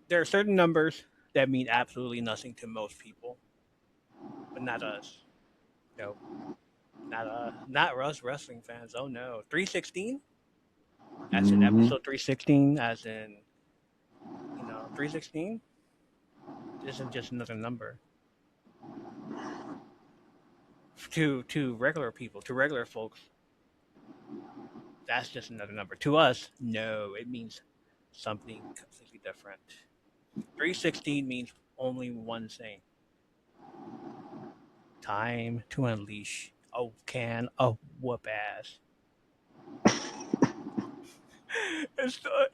There are certain numbers that mean absolutely nothing to most people, but not us. No, not us wrestling fans. Oh no, 316. As in Mm-hmm. episode 316, as in 316 isn't just another number to regular people, to regular folks. That's just another number. To us, no, it means something completely different. 316 means only one thing: time to unleash a can of whoop ass.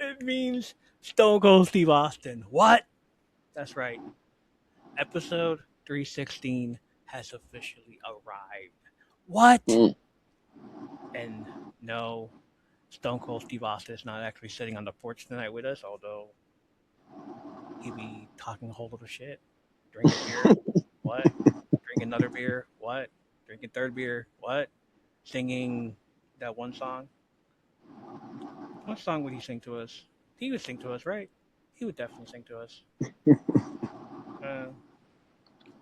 It means Stone Cold Steve Austin. What? That's right. Episode 316 has officially arrived. What? Mm. And no, Stone Cold Steve Austin is not actually sitting on the porch tonight with us, although he'd be talking a whole lot of shit. Drink a beer. What? Drink another beer. What? Drinking third beer. What? Singing that one song. What song would he sing to us? He would sing to us, right? He would definitely sing to us. Uh,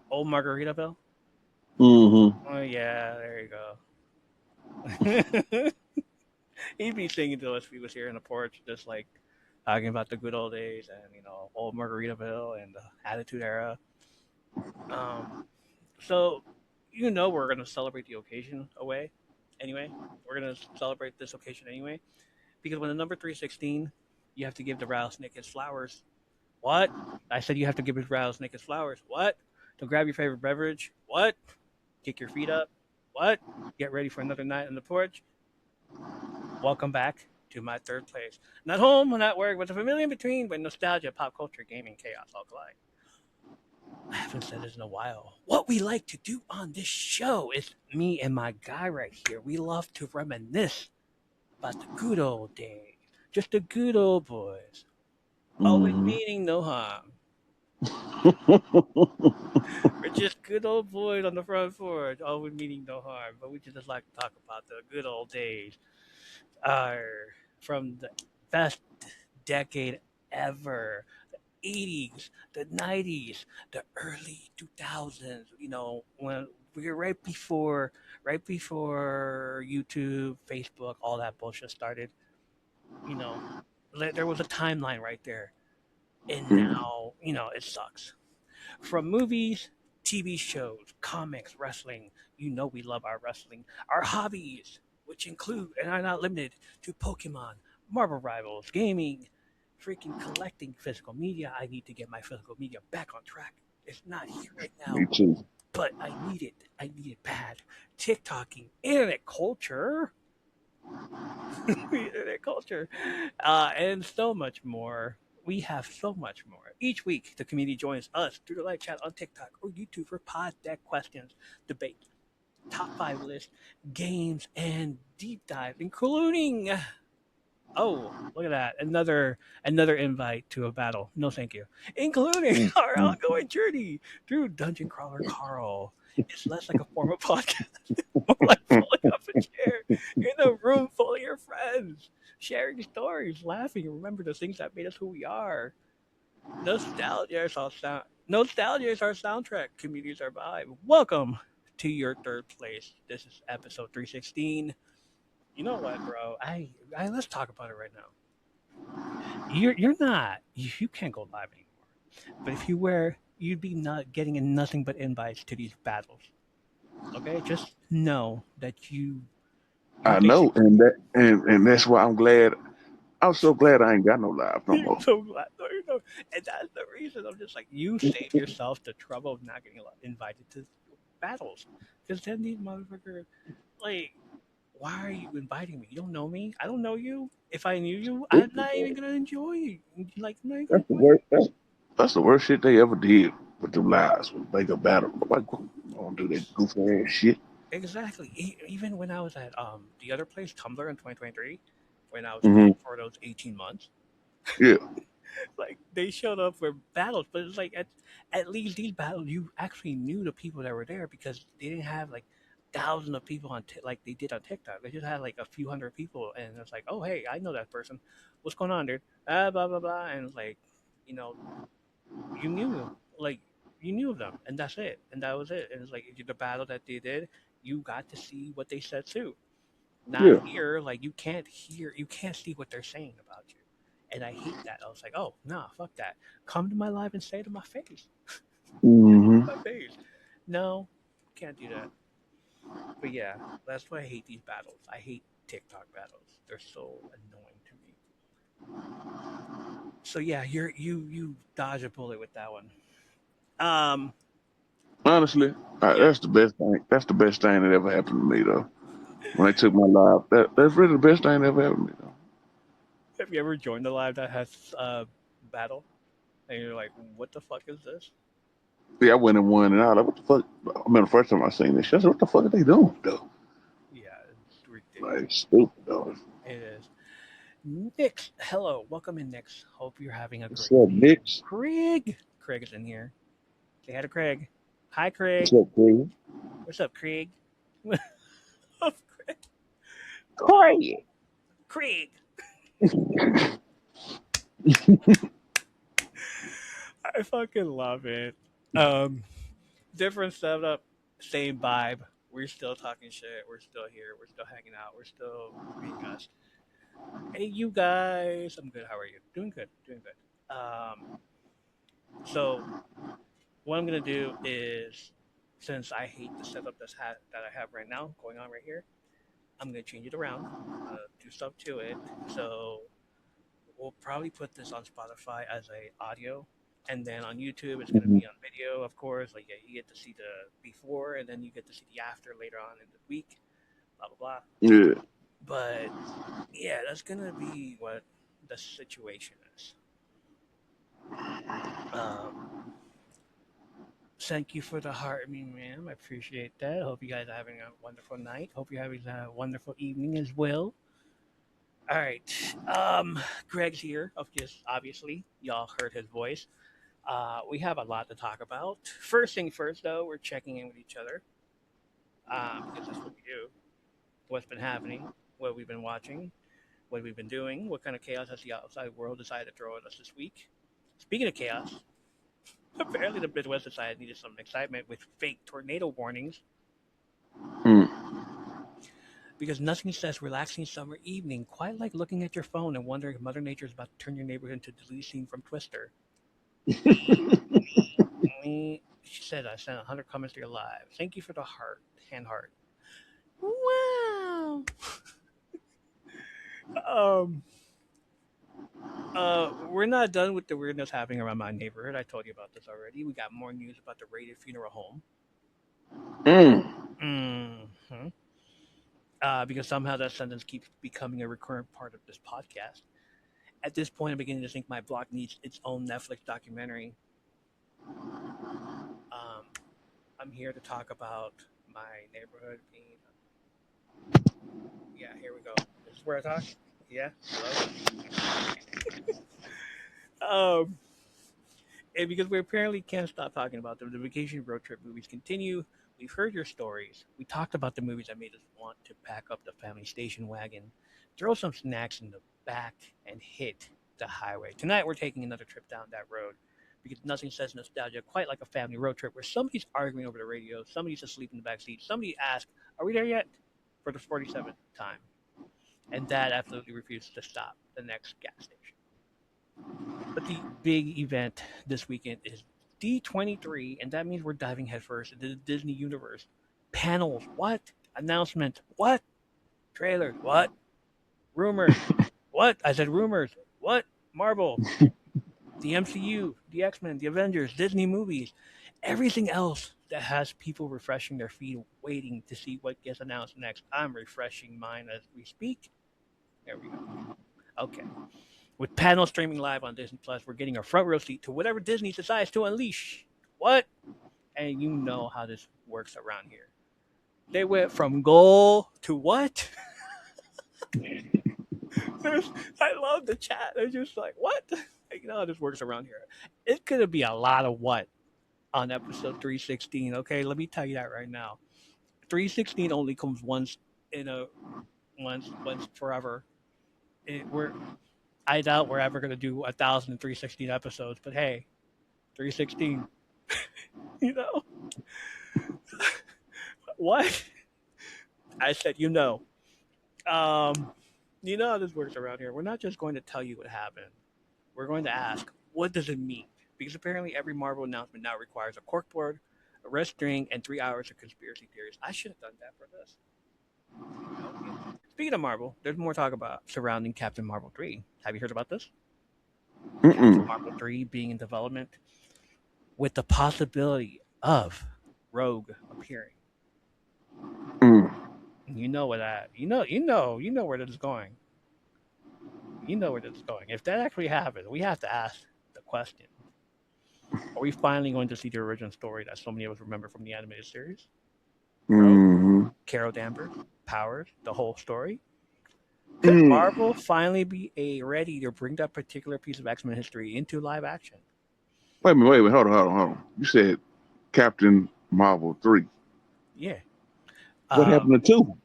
Old Margaritaville. Mm-hmm. Oh yeah, there you go. He'd be singing to us if he was here in the porch, just like talking about the good old days and old Margaritaville and the Attitude Era. Um, so we're gonna celebrate the occasion away anyway. We're gonna celebrate this occasion anyway because when the number 316, you have to give the rattlesnake his flowers. What? I said you have to give his rattlesnake his flowers. What? To grab your favorite beverage. What? Kick your feet up. What? Get ready for another night on the porch. Welcome back to my third place. Not home, not work, but a familiar in between with nostalgia, pop culture, gaming, chaos, all collide. I haven't said this in a while. What we like to do on this show is me and my guy right here. We love to reminisce about the good old days. Just the good old boys. Always Mm-hmm. meaning no harm. We're just good old boys on the front porch, always meaning no harm. But we just like to talk about the good old days. Uh, from the best decade ever. The 80s, the 90s, the early 2000s, when we were right before YouTube, Facebook, all that bullshit started, you know, there was a timeline right there. And now, it sucks. From movies, TV shows, comics, wrestling, we love our wrestling. Our hobbies, which include and are not limited to Pokemon, Marvel Rivals, gaming, freaking collecting physical media. I need to get my physical media back on track. It's not here right Me now, too. but I need it. I need it bad. TikToking, internet culture, internet culture, and so much more. We have so much more. Each week, the community joins us through the live chat on TikTok or YouTube for pod deck questions, debate, top five list, games, and deep dive, including look at that, another invite to a battle. No, thank you. Including our Mm-hmm. ongoing journey through Dungeon Crawler Carl. It's less like a formal podcast, more like falling off a chair in a room full of your friends, sharing stories, laughing, and remember the things that made us who we are. Nostalgia is our soundtrack. Community is our vibe. Welcome to your third place. This is episode 316. You know what, bro? I let's talk about it right now. You're not you can't go live anymore. But if you were, you'd be not getting nothing but invites to these battles. Okay, just know that you I know, basically and that's why I'm glad. I'm so glad I ain't got no life no you're more. so glad, and that's the reason I'm just like you save yourself the trouble of not getting invited to battles, because then these motherfuckers like. Why are you inviting me? You don't know me. I don't know you. If I knew you, I'm not even gonna enjoy you. Like, I'm not even gonna That's the enjoy you. worst. That's the worst shit they ever did with them lies. With make a battle. Like, don't do that goofy ass shit. Exactly. Even when I was at the other place, Tumblr in 2023, when I was gone Hmm. for those 18 months, Yeah. like they showed up for battles, but it's like at least these battles you actually knew the people that were there because they didn't have like thousands of people on like they did on TikTok. They just had like a few hundred people, and it's like, oh hey, I know that person. What's going on, dude? Blah blah blah, and it's like. you know, you knew like you knew of them, and that's it, and that was it. And it's like the battle that they did, you got to see what they said too. Not Yeah. here, like you can't see what they're saying about you, and I hate that. I was like, oh nah, fuck that. Come to my live and say it to my face. Say it Hmm. to my face. No, can't do that. But yeah, that's why I hate these battles. I hate TikTok battles. They're so annoying to me. So yeah, you dodge a bullet with that one. Um, Honestly, yeah. that's the best thing. That's the best thing that ever happened to me, though. When they took my life, that's really the best thing that ever happened to me, though. Have you ever joined a live that has battle and you're like, what the fuck is this? Yeah, I went and won, and I was like, "What the fuck?" I remember the first time I seen this shit. I said, "What the fuck are they doing, though?" Yeah, it's Like, ridiculous. stupid, though. It is. Nix, hello, welcome in, Nix. Hope you're having a What's great up, day. Nix? Craig is in here. Say hi to Craig. Hi, What's Craig. up, Craig? What's up, Craig? Craig. Craig. Craig. I fucking love it. Um, different setup, same vibe. We're still talking shit. We're still here. We're still hanging out. We're still being us. Hey, you guys. I'm good. How are you? Doing good. Doing good. So what I'm gonna do is, since I hate the setup that I have right now going on right here, I'm gonna change it around. I'm gonna do stuff to it. So we'll probably put this on Spotify as a audio, and then on YouTube it's gonna Hmm. be on video, of course. Like yeah, you get to see the before, and then you get to see the after later on in the week. Blah blah blah. Yeah. But yeah, that's gonna be what the situation is. Um, Thank you for the heart, me ma'am. I appreciate that. Hope you guys are having a wonderful night. Hope you're having a wonderful evening as well. All right. Greg's here. Of course, obviously, y'all heard his voice. We have a lot to talk about. First thing first, though, we're checking in with each other because that's what we do. What's been happening? What we've been watching? What we've been doing? What kind of chaos has the outside world decided to throw at us this week? Speaking of chaos, apparently the Midwest decided needed some excitement with fake tornado warnings Mm. because nothing says relaxing summer evening quite like looking at your phone and wondering if Mother Nature is about to turn your neighborhood into the deleted scene from Twister. Me, she said, I sent 100 comments to your live. Thank you for the heart, hand heart. Wow. Um, we're not done with the weirdness happening around my neighborhood. I told you about this already. We got more news about the raided funeral home. Mm. Mm-hmm. Because somehow that sentence keeps becoming a recurrent part of this podcast. At this point, I'm beginning to think my block needs its own Netflix documentary. Um, I'm here to talk about my neighborhood being. Yeah, here we go. This is where I talk. Yeah, hello. Um, and because we apparently can't stop talking about them, the vacation road trip movies continue. We've heard your stories. We talked about the movies that made us want to pack up the family station wagon, throw some snacks in the back, and hit the highway. Tonight, we're taking another trip down that road because nothing says nostalgia quite like a family road trip where somebody's arguing over the radio, somebody's asleep in the back seat, somebody asks, "Are we there yet?" for the 47th time, and Dad absolutely refuses to stop the next gas station. But the big event this weekend is D23, and that means we're diving headfirst into the Disney universe. Panels, what? Announcement, what? Trailers, what? Rumors, what? I said rumors, what? Marvel, the MCU, the X-Men, the Avengers, Disney movies, everything else that has people refreshing their feed, waiting to see what gets announced next. I'm refreshing mine as we speak. There we go. Okay. With panels streaming live on Disney Plus, we're getting a front row seat to whatever Disney decides to unleash. What? And you know how this works around here. They went from goal to what? I love the chat. They're just like, what? You know how this works around here. It could be a lot of what on episode 316. Okay, let me tell you that right now. 316 only comes once in a once forever. We're I doubt we're ever gonna do 1,316 episodes, but hey, 316. You know what? I said, you know how this works around here. We're not just going to tell you what happened. We're going to ask, what does it mean? Because apparently every Marvel announcement now requires a corkboard, a red string, and 3 hours of conspiracy theories. I should have done that for this. Speaking of Marvel, there's more talk about surrounding Captain Marvel 3. Have you heard about this? Captain Mm-mm. Marvel 3 being in development with the possibility of Rogue appearing. Mm. You know what that you know where this is going. You know where this is going. If that actually happens, we have to ask the question. Are we finally going to see the original story that so many of us remember from the animated series? Rogue, Mm-hmm. Carol Danvers, Powers, the whole story? Could Mm. Marvel finally be ready to bring that particular piece of X-Men history into live action? Wait a minute, wait a minute, hold on. You said Captain Marvel 3. Yeah. What Um, happened to 2?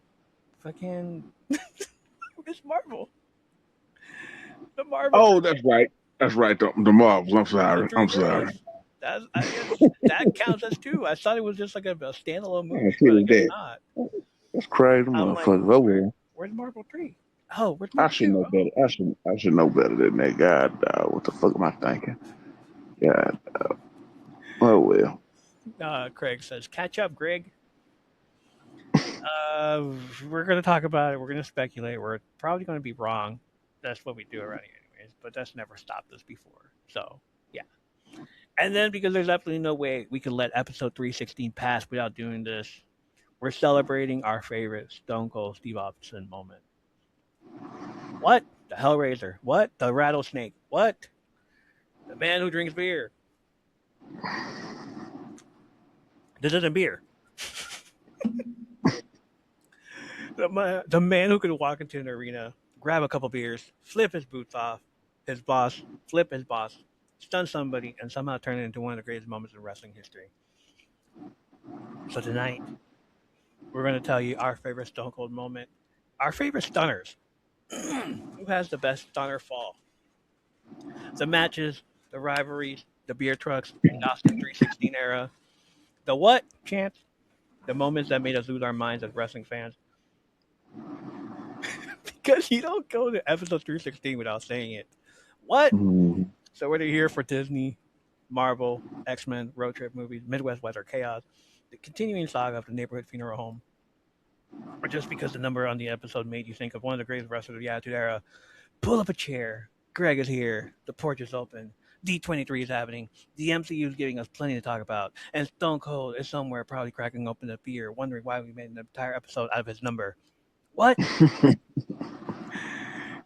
fucking it's Marvel. The Marvel Oh, group. that's right. That's right. The Marvels. I'm The sorry. three I'm sorry. girls. I guess that counts as two. I thought it was just like a standalone I movie, see but I with guess that. not. That's crazy, I'm like, motherfucker. Oh well. where's Marvel 3? Oh, where's I Marvel should 2? know better. I should know better than that. God, what the fuck am I thinking? God. Oh well. Craig says, catch up, Greg. Uh, we're going to talk about it. We're going to speculate. We're probably going to be wrong. That's what we do around here, anyways. But that's never stopped us before. So, yeah. And then because there's absolutely no way we could let episode 316 pass without doing this, we're celebrating our favorite Stone Cold Steve Austin moment. What? The Hellraiser. What? The rattlesnake. What? The man who drinks beer. This isn't beer. The man who could walk into an arena, grab a couple beers, flip his boots off, his boss, flip his boss, stun somebody, and somehow turn it into one of the greatest moments in wrestling history. So tonight, we're going to tell you our favorite Stone Cold moment, our favorite stunners. Who has the best stunner fall? The matches, the rivalries, the beer trucks, the Austin 316 era, the what chance, the moments that made us lose our minds as wrestling fans. Because you don't go to episode 316 without saying it. What? Mm-hmm. So whether you're here for Disney, Marvel, X-Men, road trip movies, Midwest Weather Chaos, the continuing saga of the neighborhood funeral home, or just because the number on the episode made you think of one of the greatest wrestlers of the Attitude Era, pull up a chair. Greg is here. The porch is open. D23 is happening. The MCU is giving us plenty to talk about. And Stone Cold is somewhere probably cracking open a beer, wondering why we made an entire episode out of his number. What?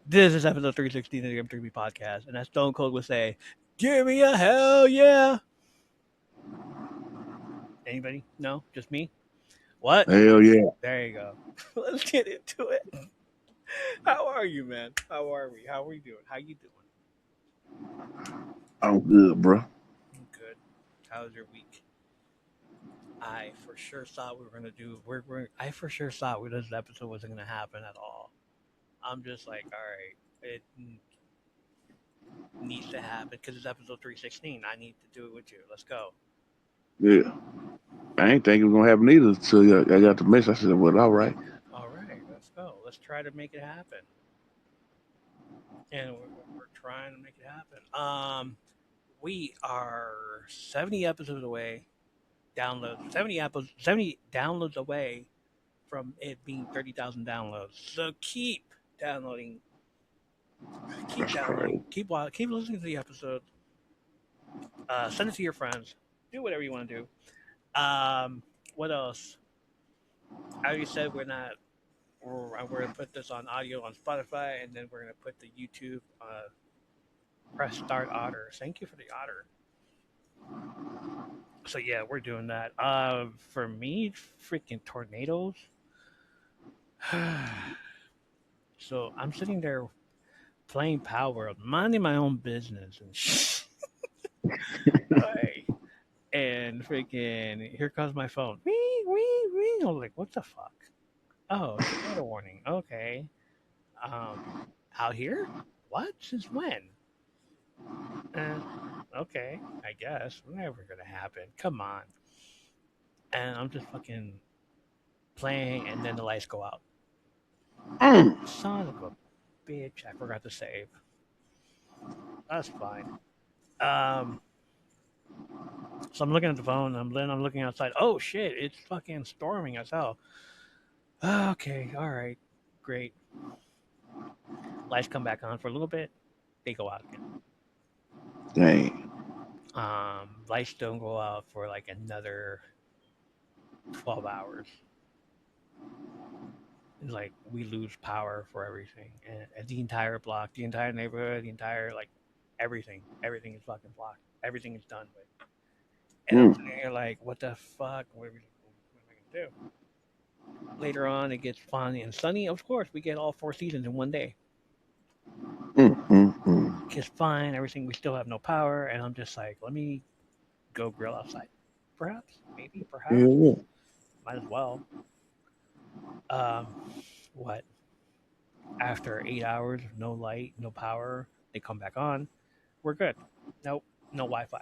This is episode 316 of the M3P Podcast. And as Stone Cold would say, give me a hell yeah. Anybody? No? Just me? What? Hell yeah. There you go. Let's get into it. How are you, man? How are we? How are we doing? How you doing? I'm good, bro. I'm good. How's your week? I for sure thought we were gonna do. I for sure thought this episode wasn't gonna happen at all. I'm just like, all right, it needs to happen because it's episode 316. I need to do it with you. Let's go. Yeah. I ain't think it was gonna happen either until I got the message. I said, well, all right. All right, let's go. Let's try to make it happen. And we're trying to make it happen. We are 70 episodes away. 70 downloads away from it being 30,000 downloads. So downloading, keep That's downloading, crazy. keep listening to the episode. Send it to your friends. Do whatever you want to do. What else? I already said we're not. We're gonna put this on audio on Spotify, and then we're gonna put the YouTube. Press start otter. Thank you for the otter. So yeah, we're doing that. For me, freaking tornadoes. So I'm sitting there playing Power, minding my own business, and hey, and freaking here comes my phone. Wee wee wee. I was like, what the fuck? Oh, tornado warning. Okay. Um, out here? what? Since when? Uh, okay, I guess. Never gonna happen. Come on. And I'm just fucking playing, and then the lights go out. Mm. Son of a bitch! I forgot to save. That's fine. Um, so I'm looking at the phone. I'm looking outside. Oh shit! It's fucking storming as hell. Okay, all right, great. Lights come back on for a little bit. They go out again. Dang. Lights don't go out for like another 12 hours. It's like we lose power for everything, and the entire block, the entire neighborhood, the entire like everything is fucking blocked. Everything is done with. And I'm Mm. sitting here like, what the fuck? What am I gonna do? Later on, it gets fun and sunny. Of course, we get all four seasons in one day. Mm. Mm. Mm. It's fine. Everything. We still have no power, and I'm just like, let me go grill outside. Perhaps, maybe, Yeah, perhaps. yeah. Might as well. Um, what? After 8 hours, no light, no power, they come back on. We're good. Nope, no Wi-Fi.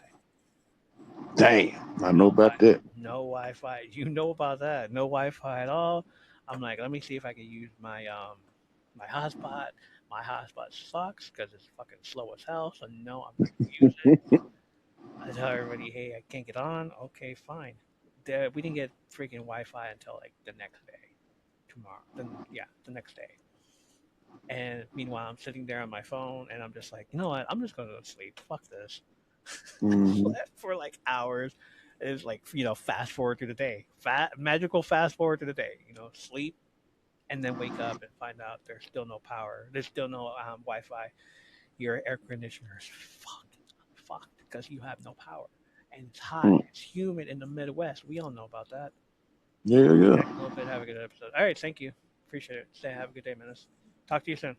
Dang. I know No Wi. about that. No Wi-Fi. You know about that? No Wi-Fi at all. I'm like, let me see if I can use my hotspot. My hotspot sucks because it's fucking slow as hell. So no, I'm not gonna use it. I tell everybody, hey, I can't get on. Okay, fine. We didn't get freaking Wi-Fi until like the next day, tomorrow. Then yeah, the next day. And meanwhile, I'm sitting there on my phone, and I'm just like, you know what? I'm just going to go to sleep. Fuck this. Mm-hmm. Slept for like hours. It's like, fast forward to the day. Magical fast forward to the day. Sleep and then wake up and find out there's still no power. There's still no Wi-Fi. Your air conditioner is fucked because you have no power. And it's hot. Mm. It's humid in the Midwest. We all know about that. Yeah, Back yeah. in a little bit. Have a good episode. All right. Thank you. Appreciate it. Say have a good day, Menace. Talk to you soon.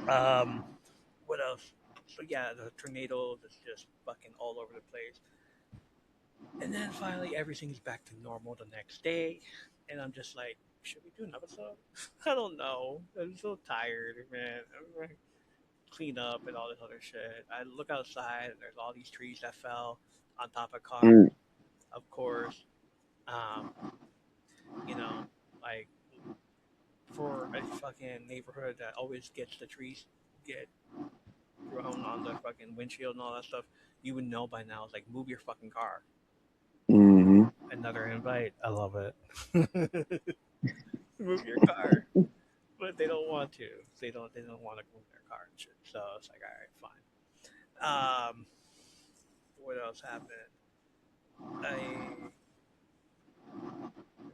Um, what else? So yeah, the tornadoes is just fucking all over the place. And then finally everything's back to normal the next day. And I'm just like, should we do an episode? I don't know. I'm so tired, man. I'm like, clean up and all this other shit. I look outside and there's all these trees that fell on top of cars, Mm. of course. Um, you know, like for a fucking neighborhood that always gets the trees get thrown on the fucking windshield and all that stuff, you would know by now. It's like, move your fucking car. Mm-hmm. Another invite. I love it. Move your car, but they don't want to. They don't want to move their car and shit. So it's like, all right, fine. What else happened? I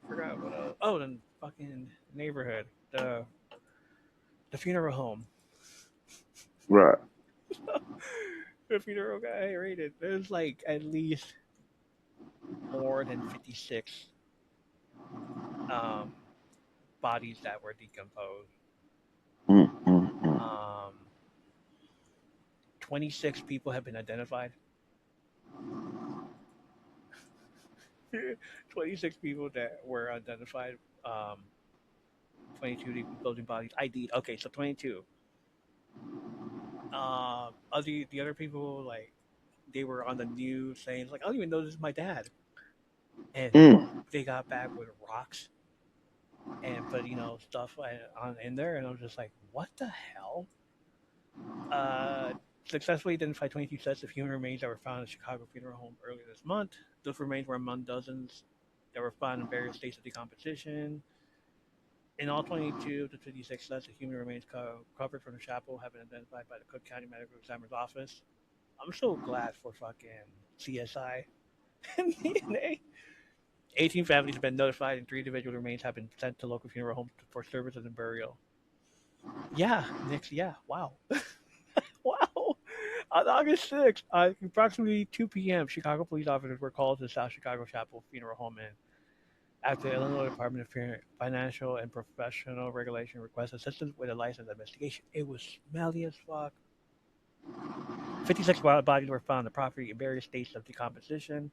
forgot what else. Oh, the fucking neighborhood, the funeral home. Right. The funeral guy rated. There's like at least more than 56 um, bodies that were decomposed. Mm. Mm. Mm. Um, 26 people have been identified. 26 people that were identified. 22 decomposing bodies. ID. Okay, so 22. The other people, like, they were on the news saying, like, I don't even know this is my dad. And Mm. they got back with rocks and put, stuff on in there. And I was just like, what the hell? Uh, Successfully identified 22 sets of human remains that were found in a Chicago funeral home earlier this month. Those remains were among dozens that were found in various states of decomposition. In all, 22 to 56 sets of human remains covered from the chapel have been identified by the Cook County Medical Examiner's Office. I'm so glad for fucking CSI and DNA. 18 families have been notified, and 3 individual remains have been sent to local funeral homes for services and burial. Yeah, next, yeah, wow. Wow. On August 6th, approximately 2 p.m., Chicago police officers were called to the South Chicago Chapel Funeral Home and after the Illinois Department of Financial and Professional Regulation requested assistance with a license investigation. It was smelly as fuck. 56 bodies were found on the property in various states of decomposition.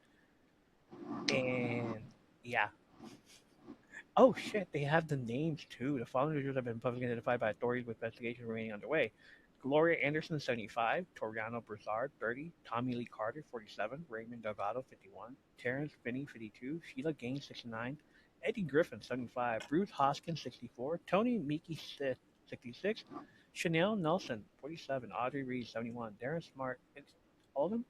And yeah. Oh shit, they have the names too. The following individuals have been publicly identified by authorities with investigation remaining underway. Gloria Anderson, 75, Toriano Broussard, 30, Tommy Lee Carter, 47, Raymond Delgado, 51, Terrence Finney, 52, Sheila Gaines, 69, Eddie Griffin, 75, Bruce Hoskins, 64, Tony Miki, 66, Chanel Nelson, 47, Audrey Reed, 71, Darren Smart, all of them.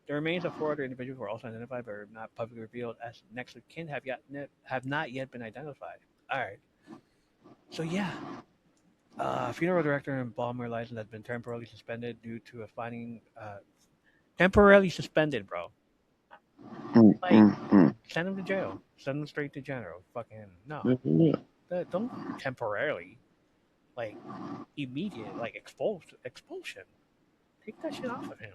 The remains of four other individuals who were also identified but are not publicly revealed as next of kin have not yet been identified. All right, so yeah, funeral director and Balmer license has been temporarily suspended due to a finding. Temporarily suspended, bro. Mm, Like, mm, mm. send him to jail. Send him straight to general. Fucking no. Yeah, yeah. Don't temporarily. Like immediate. Like expulsion. Take that shit off of him.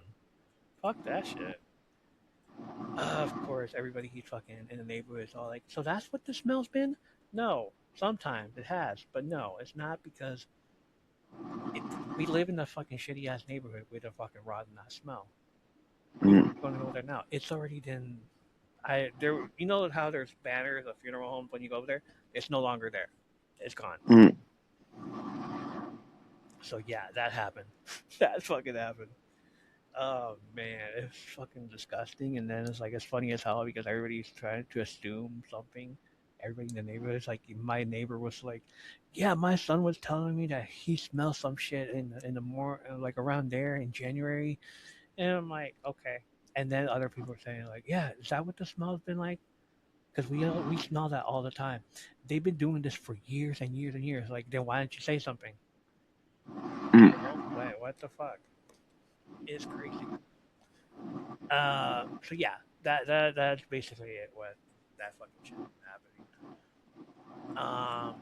Fuck that shit. Of course, everybody he's fucking in the neighborhood is all like, so that's what the smell's been? No, sometimes it has, but no, it's not because it. We live in a fucking shitty ass neighborhood with a fucking rotten ass smell. We Mm, going to go there now. It's already been. I there. You know how there's banners of funeral homes when you go over there. It's no longer there. It's gone. mm. So yeah, that happened. That fucking happened. Oh man, it's fucking disgusting. And then it's like it's funny as hell because everybody's trying to assume something. Everybody in the neighborhood is like, my neighbor was like, yeah, my son was telling me that he smelled some shit in the more like around there in January, and I'm like, okay. And then other people are saying like, yeah, is that what the smell's been like? Because we smell that all the time. They've been doing this for years and years and years. Like, then why didn't you say something? You Mm. know, like what the fuck? It's crazy. So yeah, that's basically it. What that fucking shit happening. Um,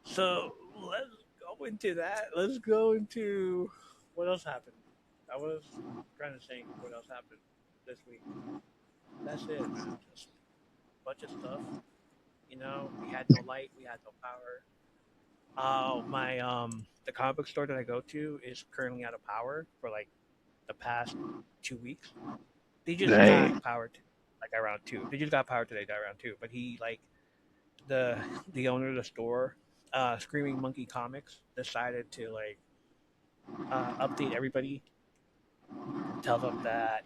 so let's go into that. Let's go into what else happened. I was trying to think what else happened this week. That's it, man. Just a bunch of stuff. You know, we had no light, we had no power. My the comic book store that I go to is currently out of power for like the past 2 weeks. They just got Dang. power like around two. They just got power today, around two. But he like the the owner of the store, Screaming Monkey Comics, decided to like update everybody. Tell them that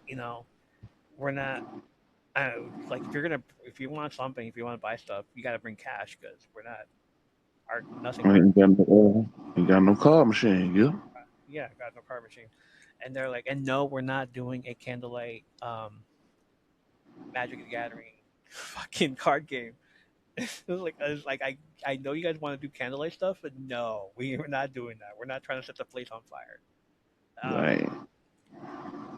we're not. Like if you want something, if you want to buy stuff, you got to bring cash because we're not. Our nothing right. Ain't got no car machine, yeah? Yeah, got no card machine. And they're like, and no, we're not doing a candlelight Magic the Gathering fucking card game. I know you guys want to do candlelight stuff, but no, we're not doing that. We're not trying to set the place on fire. Um, Dang.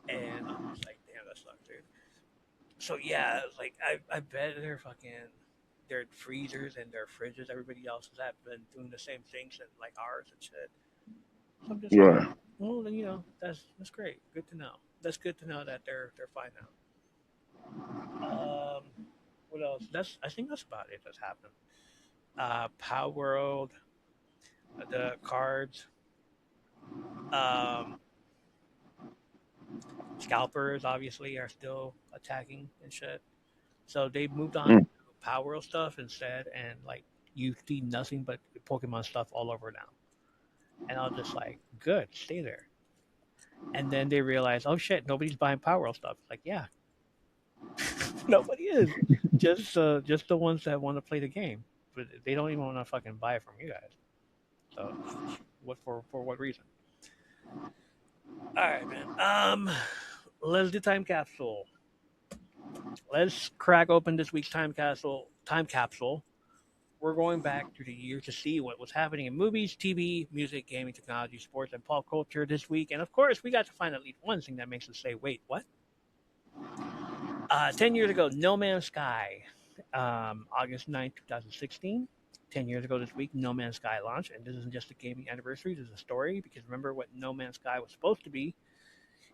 and I'm just like, damn, that sucks, dude. So yeah, like I bet their freezers and their fridges, everybody else has been doing the same things and like ours and shit. So I'm just like, Right. well, then that's great. Good to know. That's good to know that they're fine now. What else? I think that's about it that's happened. Power World, the cards, um, scalpers obviously are still attacking and shit. So they moved on to Mm. Power World stuff instead, and like you see nothing but Pokemon stuff all over now. And I was just like, good, stay there. And then they realized, oh shit, nobody's buying Power World stuff. Like, yeah, nobody is. Just the ones that want to play the game, but they don't even want to fucking buy it from you guys. So, what for what reason? All right, man. Let's do time capsule. Let's crack open this week's time capsule. Time capsule. We're going back through the year to see what was happening in movies, TV, music, gaming, technology, sports, and pop culture this week. And of course, we got to find at least one thing that makes us say, "Wait, what?" 10 years ago, No Man's Sky, August 9th, 2016. 10 years ago this week, No Man's Sky launched, and this isn't just a gaming anniversary. This is a story because remember what No Man's Sky was supposed to be: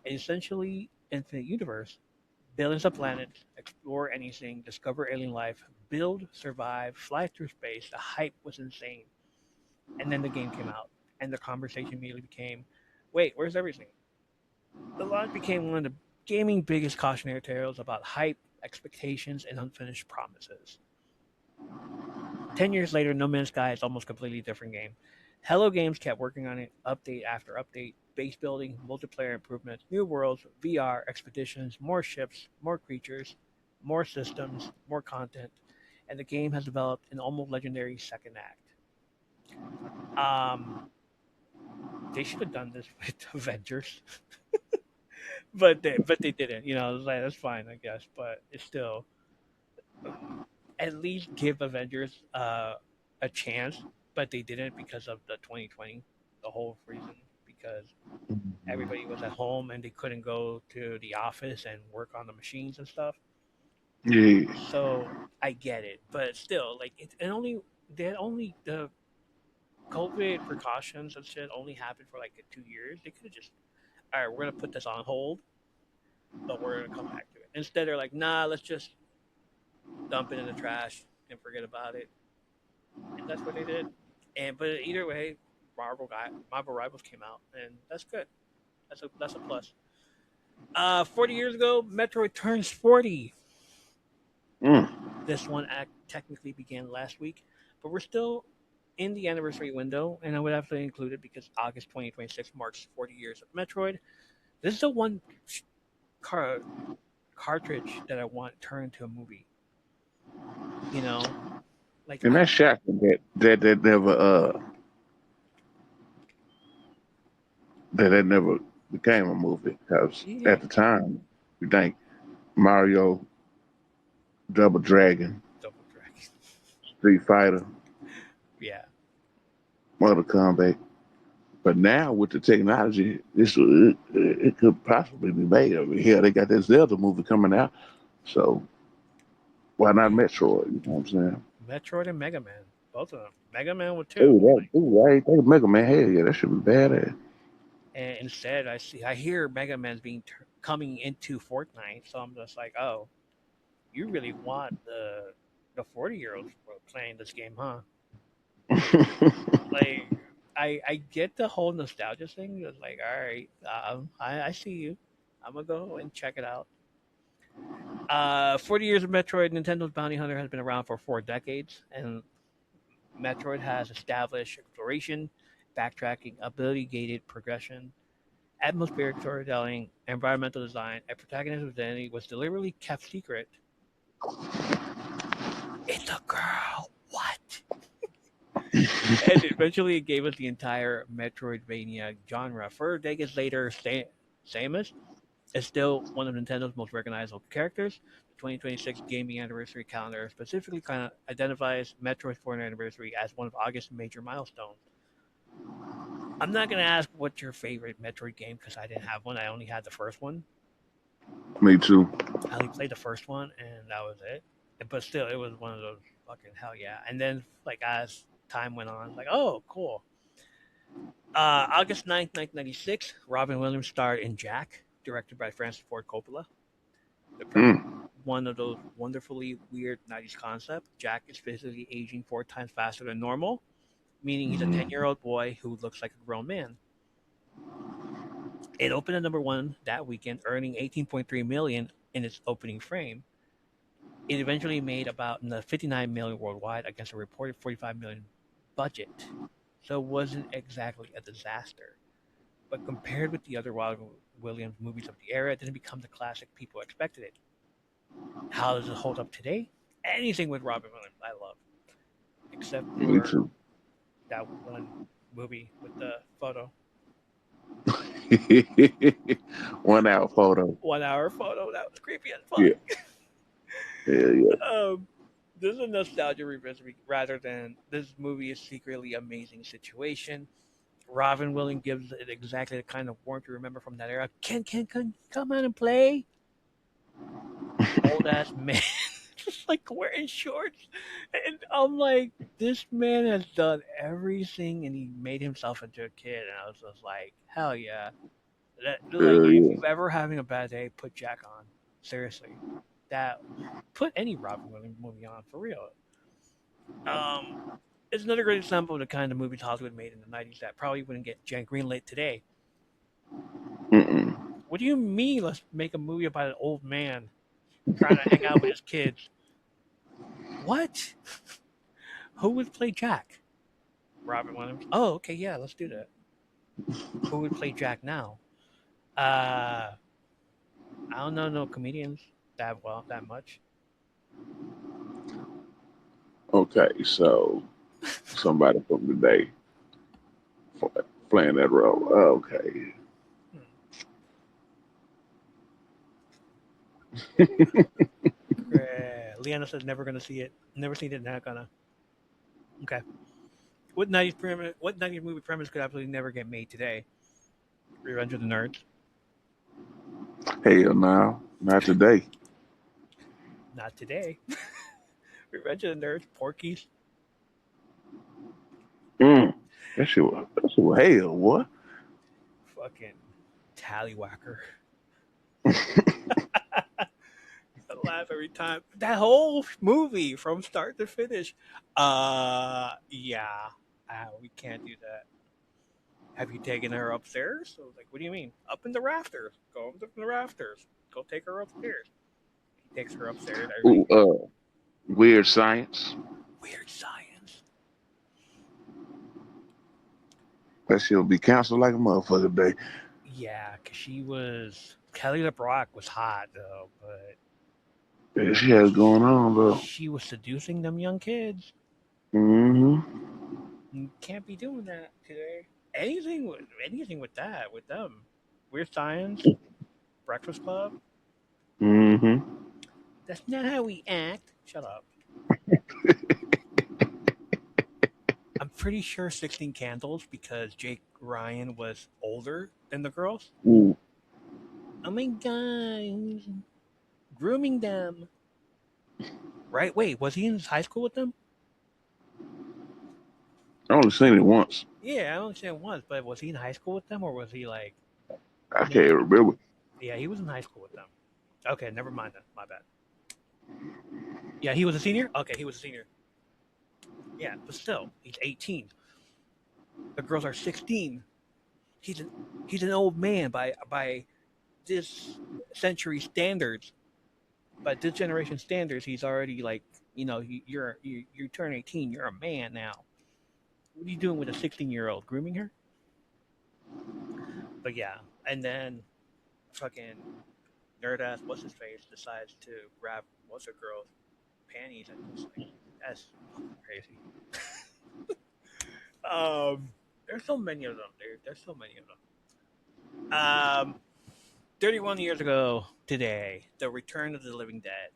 an essentially infinite universe. Billions of planets, explore anything, discover alien life, build, survive, fly through space. The hype was insane. And then the game came out, and the conversation immediately became, wait, where's everything? The launch became one of the gaming biggest cautionary tales about hype expectations, and unfinished promises. 10 years later, No Man's Sky is almost a completely different game. Hello Games kept working on it, update after update, base building, multiplayer improvements, new worlds, VR, expeditions, more ships, more creatures, more systems, more content, and the game has developed an almost legendary second act. Um, they should have done this with Avengers, but they didn't. You know, like, that's fine, I guess. But it's still at least give Avengers a chance. But they didn't because of the 2020, the whole reason because everybody was at home and they couldn't go to the office and work on the machines and stuff. Yeah. So I get it, but still, like it only they only the COVID precautions and shit only happened for like 2 years. They could have just, all right, we're gonna put this on hold, but we're gonna come back to it. Instead, they're like, nah, let's just dump it in the trash and forget about it, and that's what they did. And but either way, Marvel Rivals came out, and that's good. That's a plus. 40 years ago, Metroid turns 40. Mm. This one act technically began last week, but we're still in the anniversary window, and I would have to include it because August 2026 marks 40 years of Metroid. This is the one car- cartridge that I want turned into a movie. You know, like And that's shocking that never that never became a movie because yeah, at the time you think Mario, Double Dragon, Double Dragon. Street Fighter, Yeah, Mortal Kombat. But now with the technology, it could possibly be made. I mean, here they got that Zelda movie coming out, so why not yeah. Metroid? You know what I'm saying? Metroid and Mega Man, both of them. Mega Man with two. Oh, that Like, ooh, I ain't think of Mega Man. Hell yeah, that should be badass. and instead, I hear Mega Man's coming into Fortnite, so I'm just like, oh, you really want the 40-year-olds playing this game, huh? Like I get the whole nostalgia thing. It's like, all right, I see you. I'm gonna go and check it out. 40 years of Metroid. Nintendo's Bounty Hunter has been around for 4 decades, and Metroid has established exploration, backtracking, ability-gated progression, atmospheric storytelling, environmental design, and protagonist identity was deliberately kept secret. It's a girl. What? And eventually, it gave us the entire Metroidvania genre. 4 decades later, Samus is still one of Nintendo's most recognizable characters. The 2026 gaming anniversary calendar specifically kind of identifies Metroid's 4th anniversary as one of August's major milestones. I'm not going to ask what's your favorite Metroid game because I didn't have one. I only had the first one. Me too. I only played the first one, and that was it. But still, it was one of those fucking hell yeah. And then, like, as time went on, like, oh, cool. August 9th, 1996, Robin Williams starred in Jack, directed by Francis Ford Coppola. The premise, Mm. one of those wonderfully weird 90s concepts. Jack is physically aging 4 times faster than normal, meaning he's a 10-year-old boy who looks like a grown man. It opened at number one that weekend, earning 18.3 million in its opening frame. It eventually made about 59 million worldwide against a reported 45 million budget. So it wasn't exactly a disaster. But compared with the other Robin Williams movies of the era, it didn't become the classic people expected it. How does it hold up today? Anything with Robin Williams, I love, except Me for too. that one movie with the photo, 1 hour photo. 1 hour photo. That was creepy as fuck. Yeah, yeah, yeah. um, this is a nostalgia revisit rather than this movie is secretly amazing situation. Robin Williams gives it exactly the kind of warmth you remember from that era. Can come on and play? Old ass man, just like wearing shorts, and I'm like, this man has done everything, and he made himself into a kid, and I was just like, hell yeah. Like, if Yeah. you ever having a bad day, put Jack on. Seriously, that put any Robin Williams movie on for real. Um, it's another great example of the kind of movies Hollywood made in the '90s that probably wouldn't get greenlit today. Mm-mm. What do you mean? Let's make a movie about an old man? trying to hang out with his kids. What? Who would play Jack? Robin Williams. Oh, okay, yeah, let's do that. Who would play Jack now? Uh, I don't know no comedians that much. Okay, so somebody from today playing that role. Okay. Hmm. Leanna says never gonna see it. Never seen it. Not gonna. Okay. What 90s movie premise could absolutely never get made today? Revenge of the Nerds. Hell no, not today. Not today. Revenge of the Nerds. Porky's. Mm. That shit was hell, what? Fucking Tallywhacker. I laugh every time. That whole movie from start to finish. Yeah. We can't do that. Have you taken her upstairs? So I was like, what do you mean? Up in the rafters. Go up in the rafters. Go take her upstairs. He takes her upstairs. Everything. Ooh, weird science. Weird science. That shit'll be canceled like a motherfucker day. Yeah, because she was. Kelly LeBrock was hot, though, but That shit has going on, bro. she was seducing them young kids. Mm-hmm. You can't be doing that today. Anything with that, with them. Weird Science, Breakfast Club. Mm-hmm. That's not how we act. Shut up. I'm pretty sure 16 Candles because Jake Ryan was older than the girls. Ooh. Oh my god, grooming them. Right? Wait, was he in high school with them? I only seen it once. Yeah, I only said once, but was he in high school with them or was he like I middle can't school? remember. Yeah, he was in high school with them. Okay, never mind then. My bad. Yeah, he was a senior? Okay, he was a senior. Yeah, but still, he's 18. The girls are 16. He's an old man by this century standards. By this generation standards, he's already like, you turn 18, you're a man now. What are you doing with a 16-year-old? Grooming her? But yeah, and then fucking nerd ass what's his face decides to grab what's a girl's panties and just like that's fucking crazy. There's so many of them, dude. There's so many of them. 31 years ago today, The Return of the Living Dead,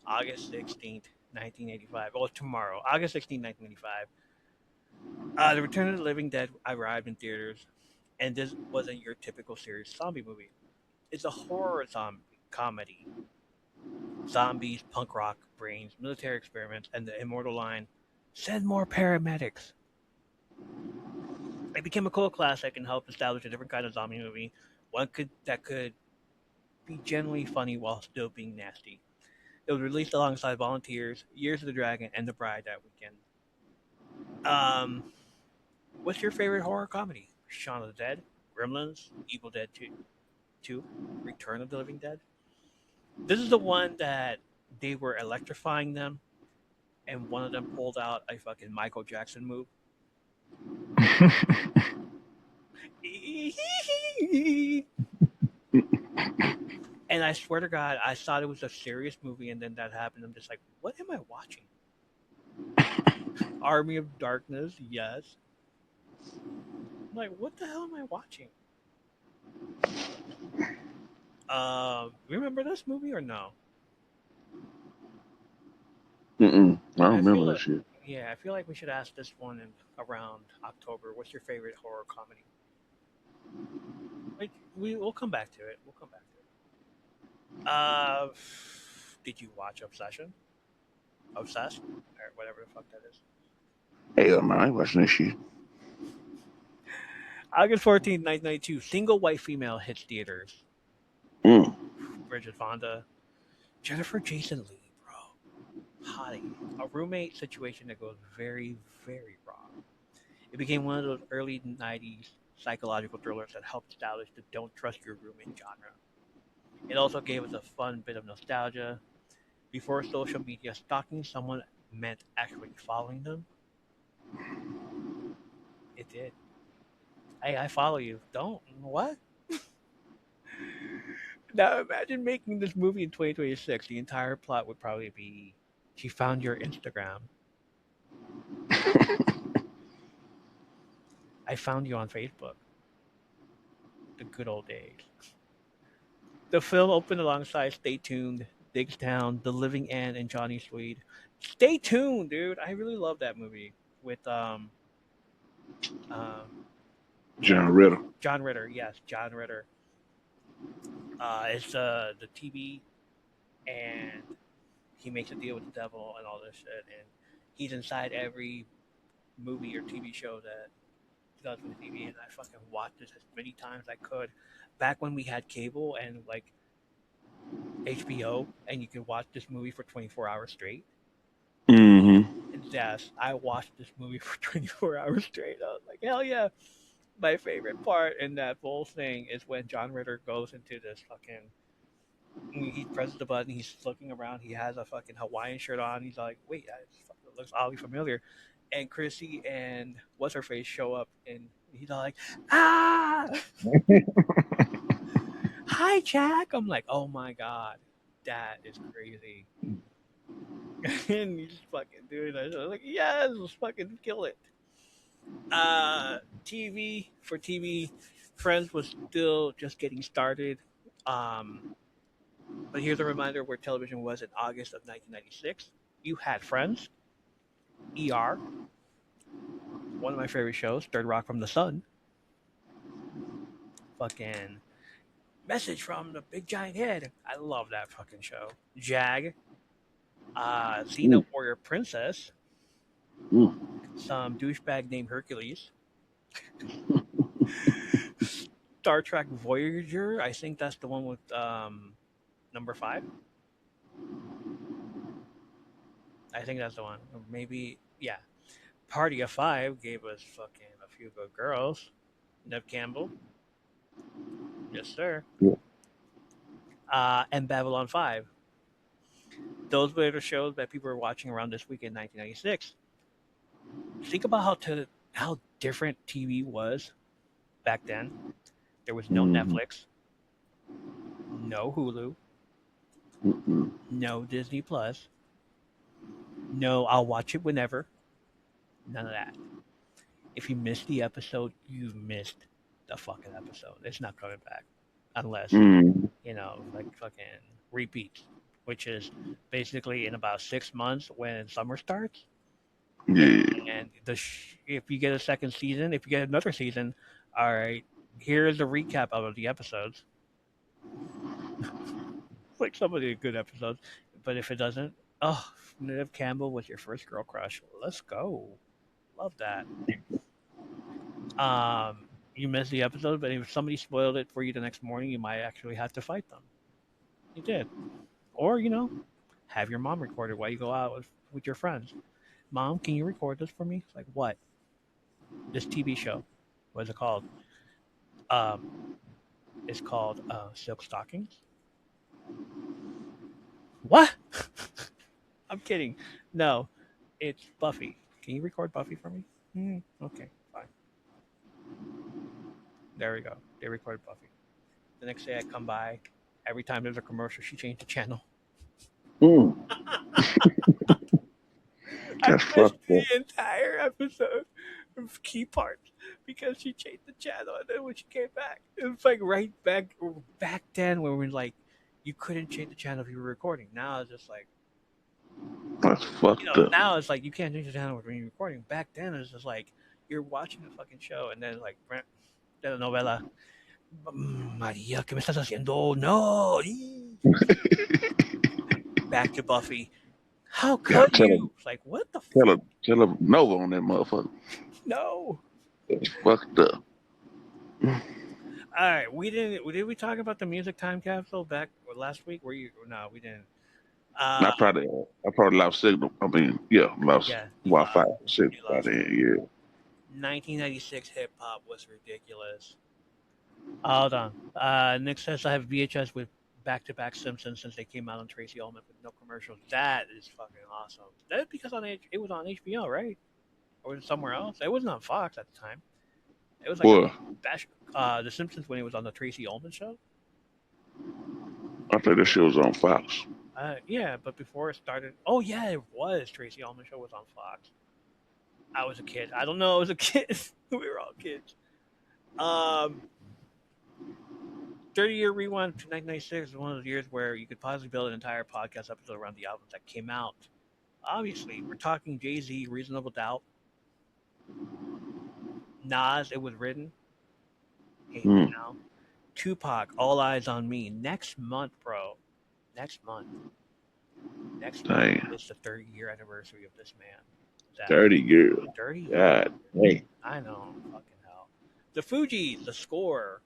August 16th, 1985. Well, tomorrow, August 16th, 1985. The Return of the Living Dead arrived in theaters, and this wasn't your typical serious zombie movie. It's a horror zombie comedy. Zombies, punk rock, brains, military experiments, and the immortal line, "Send more paramedics." It became a cult classic and helped establish a different kind of zombie movie, one that could be genuinely funny while still being nasty. It was released alongside Volunteers, Years of the Dragon, and The Bride that weekend. Um, what's your favorite horror comedy? Shaun of the Dead, Gremlins, Evil Dead 2, Return of the Living Dead. This is the one that they were electrifying them, and one of them pulled out a fucking Michael Jackson move. And I swear to God, I thought it was a serious movie, and then that happened. I'm just like, what am I watching? Army of Darkness, yes. I'm like, what the hell am I watching? Remember this movie or no? Mm-mm. I don't I feel remember that like, shit. yeah, I feel like we should ask this one in around October. What's your favorite horror comedy? Like, we'll come back to it. We'll come back to it. Did you watch Obsession? Obsessed, or whatever the fuck that is. Hell no, I ain't watching that shit. August 14th, 1992. Single white female hits theaters. Mm. Bridget Fonda, Jennifer Jason Leigh, bro, hottie. A roommate situation that goes very, very wrong. It became one of those early '90s psychological thrillers that helped establish the "don't trust your roommate" genre. It also gave us a fun bit of nostalgia. Before social media, stalking someone meant actually following them. It did. Hey, I follow you. Don't what? Now imagine making this movie in 2026. The entire plot would probably be she found your Instagram. I found you on Facebook. The good old days. The film opened alongside Stay Tuned, Digstown, The Living End, and Johnny Swede. Stay tuned, dude. I really love that movie with uh, John Ritter. John Ritter. Yes, John Ritter. It's the TV, and he makes a deal with the devil and all this shit, and he's inside every movie or TV show that he does with the TV. And I fucking watched this as many times as I could. Back when we had cable and like HBO, and you could watch this movie for 24 hours straight. Mm-hmm. And yes, I watched this movie for 24 hours straight. I was like, hell yeah. My favorite part in that whole thing is when John Ritter goes into this fucking. He presses the button. He's looking around. He has a fucking Hawaiian shirt on. He's like, "Wait, that looks oddly familiar." And Chrissy and what's her face show up, and he's like, "Ah, hi, Jack." I'm like, "Oh my god, that is crazy." And he's fucking doing it. I'm like, "Yes, let's fucking kill it." TV for TV, Friends was still just getting started. Um, but here's a reminder where television was in August of 1996. You had Friends, ER, one of my favorite shows, Third Rock from the Sun, fucking Message from the Big Giant Head. I love that fucking show. Jag, Xena Ooh, Warrior Princess, ooh. some douchebag named Hercules, Star Trek Voyager. I think that's the one with number five. I think that's the one. Or maybe, yeah. Party of Five gave us fucking a few good girls. Nev Campbell, yes sir. Yeah. And Babylon 5. Those were the shows that people were watching around this week in 1996. Think about how different TV was back then. There was no Mm-hmm. Netflix, no Hulu, Mm-hmm. no Disney Plus, no I'll watch it whenever. None of that. If you missed the episode, you missed the fucking episode. It's not coming back unless Mm-hmm. like fucking repeats, which is basically in about 6 months when summer starts. Yeah. And if you get a second season, if you get another season, all right, here's a recap of the episodes, like some of the good episodes. But if it doesn't, oh, Nev Campbell was your first girl crush. Let's go, love that. You missed the episode, but if somebody spoiled it for you the next morning, you might actually have to fight them. You did, or have your mom record it while you go out with your friends. Mom, can you record this for me? It's like what? This TV show. What is it called? Um, it's called Silk Stockings. What? I'm kidding. No, it's Buffy. Can you record Buffy for me? Okay, fine. There we go. They recorded Buffy. The next day I come by. Every time there's a commercial, she changed the channel. Mm. I That's missed fucked up. the entire episode of key parts because she changed the channel, and then when she came back, it was like right back then when we were like, you couldn't change the channel if you were recording. Now it's just like, That's fucked up. now it's like you can't change the channel when you're recording. Back then it's just like you're watching a fucking show, and then like the novela. Maria, ¿qué me estás haciendo? No. Back to Buffy. How Yeah, could you? It's like, what the fuck? tell him no on that motherfucker. No. That's fucked up. All right, we didn't. Did we talk about the music time capsule back last week? Were you? No, we didn't. Uh, I probably lost signal. I mean, yeah, lost yeah, you Wi-Fi lost. signal You by lost it. then. Yeah. 1996 hip hop was ridiculous. Hold on. Nick says I have VHS with back-to-back Simpsons since they came out on Tracy Ullman with no commercials. That is fucking awesome. That is because it was on HBO, right? Or was it somewhere else? It wasn't on Fox at the time. It was like a Well, bash. The Simpsons when it was on the Tracy Ullman show. I think that shit was on Fox. Yeah, but before it started, oh yeah, it was Tracy Ullman show was on Fox. I was a kid. I don't know. I was a kid. We were all kids. Um, 30-year rewind to 1996 is one of those years where you could possibly build an entire podcast episode around the albums that came out. Obviously, we're talking Jay-Z, Reasonable Doubt, Nas, It Was Written, Hey Hmm. Now, Tupac, All Eyes on Me. Next month, bro. Next month. Next month Dang. is the 30-year anniversary of this man. That 30 girls. 30 years. God dang. I know. Fucking hell. The Fugees, The Score.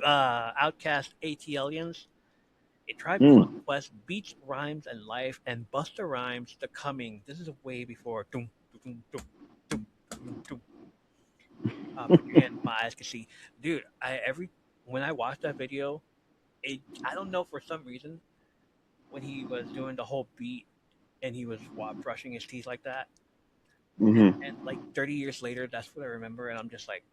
Outcast ATLians. A Tribe Called Hmm. Quest, Beats, Rhymes, and Life, and Busta Rhymes, The Coming. This is way before. Doom, doom, doom, doom, doom, doom. Put your hand, my eyes can see, dude. When I watched that video, I don't know for some reason when he was doing the whole beat and he was brushing his teeth like that, Mm-hmm. and like 30 years later, that's what I remember, and I'm just like,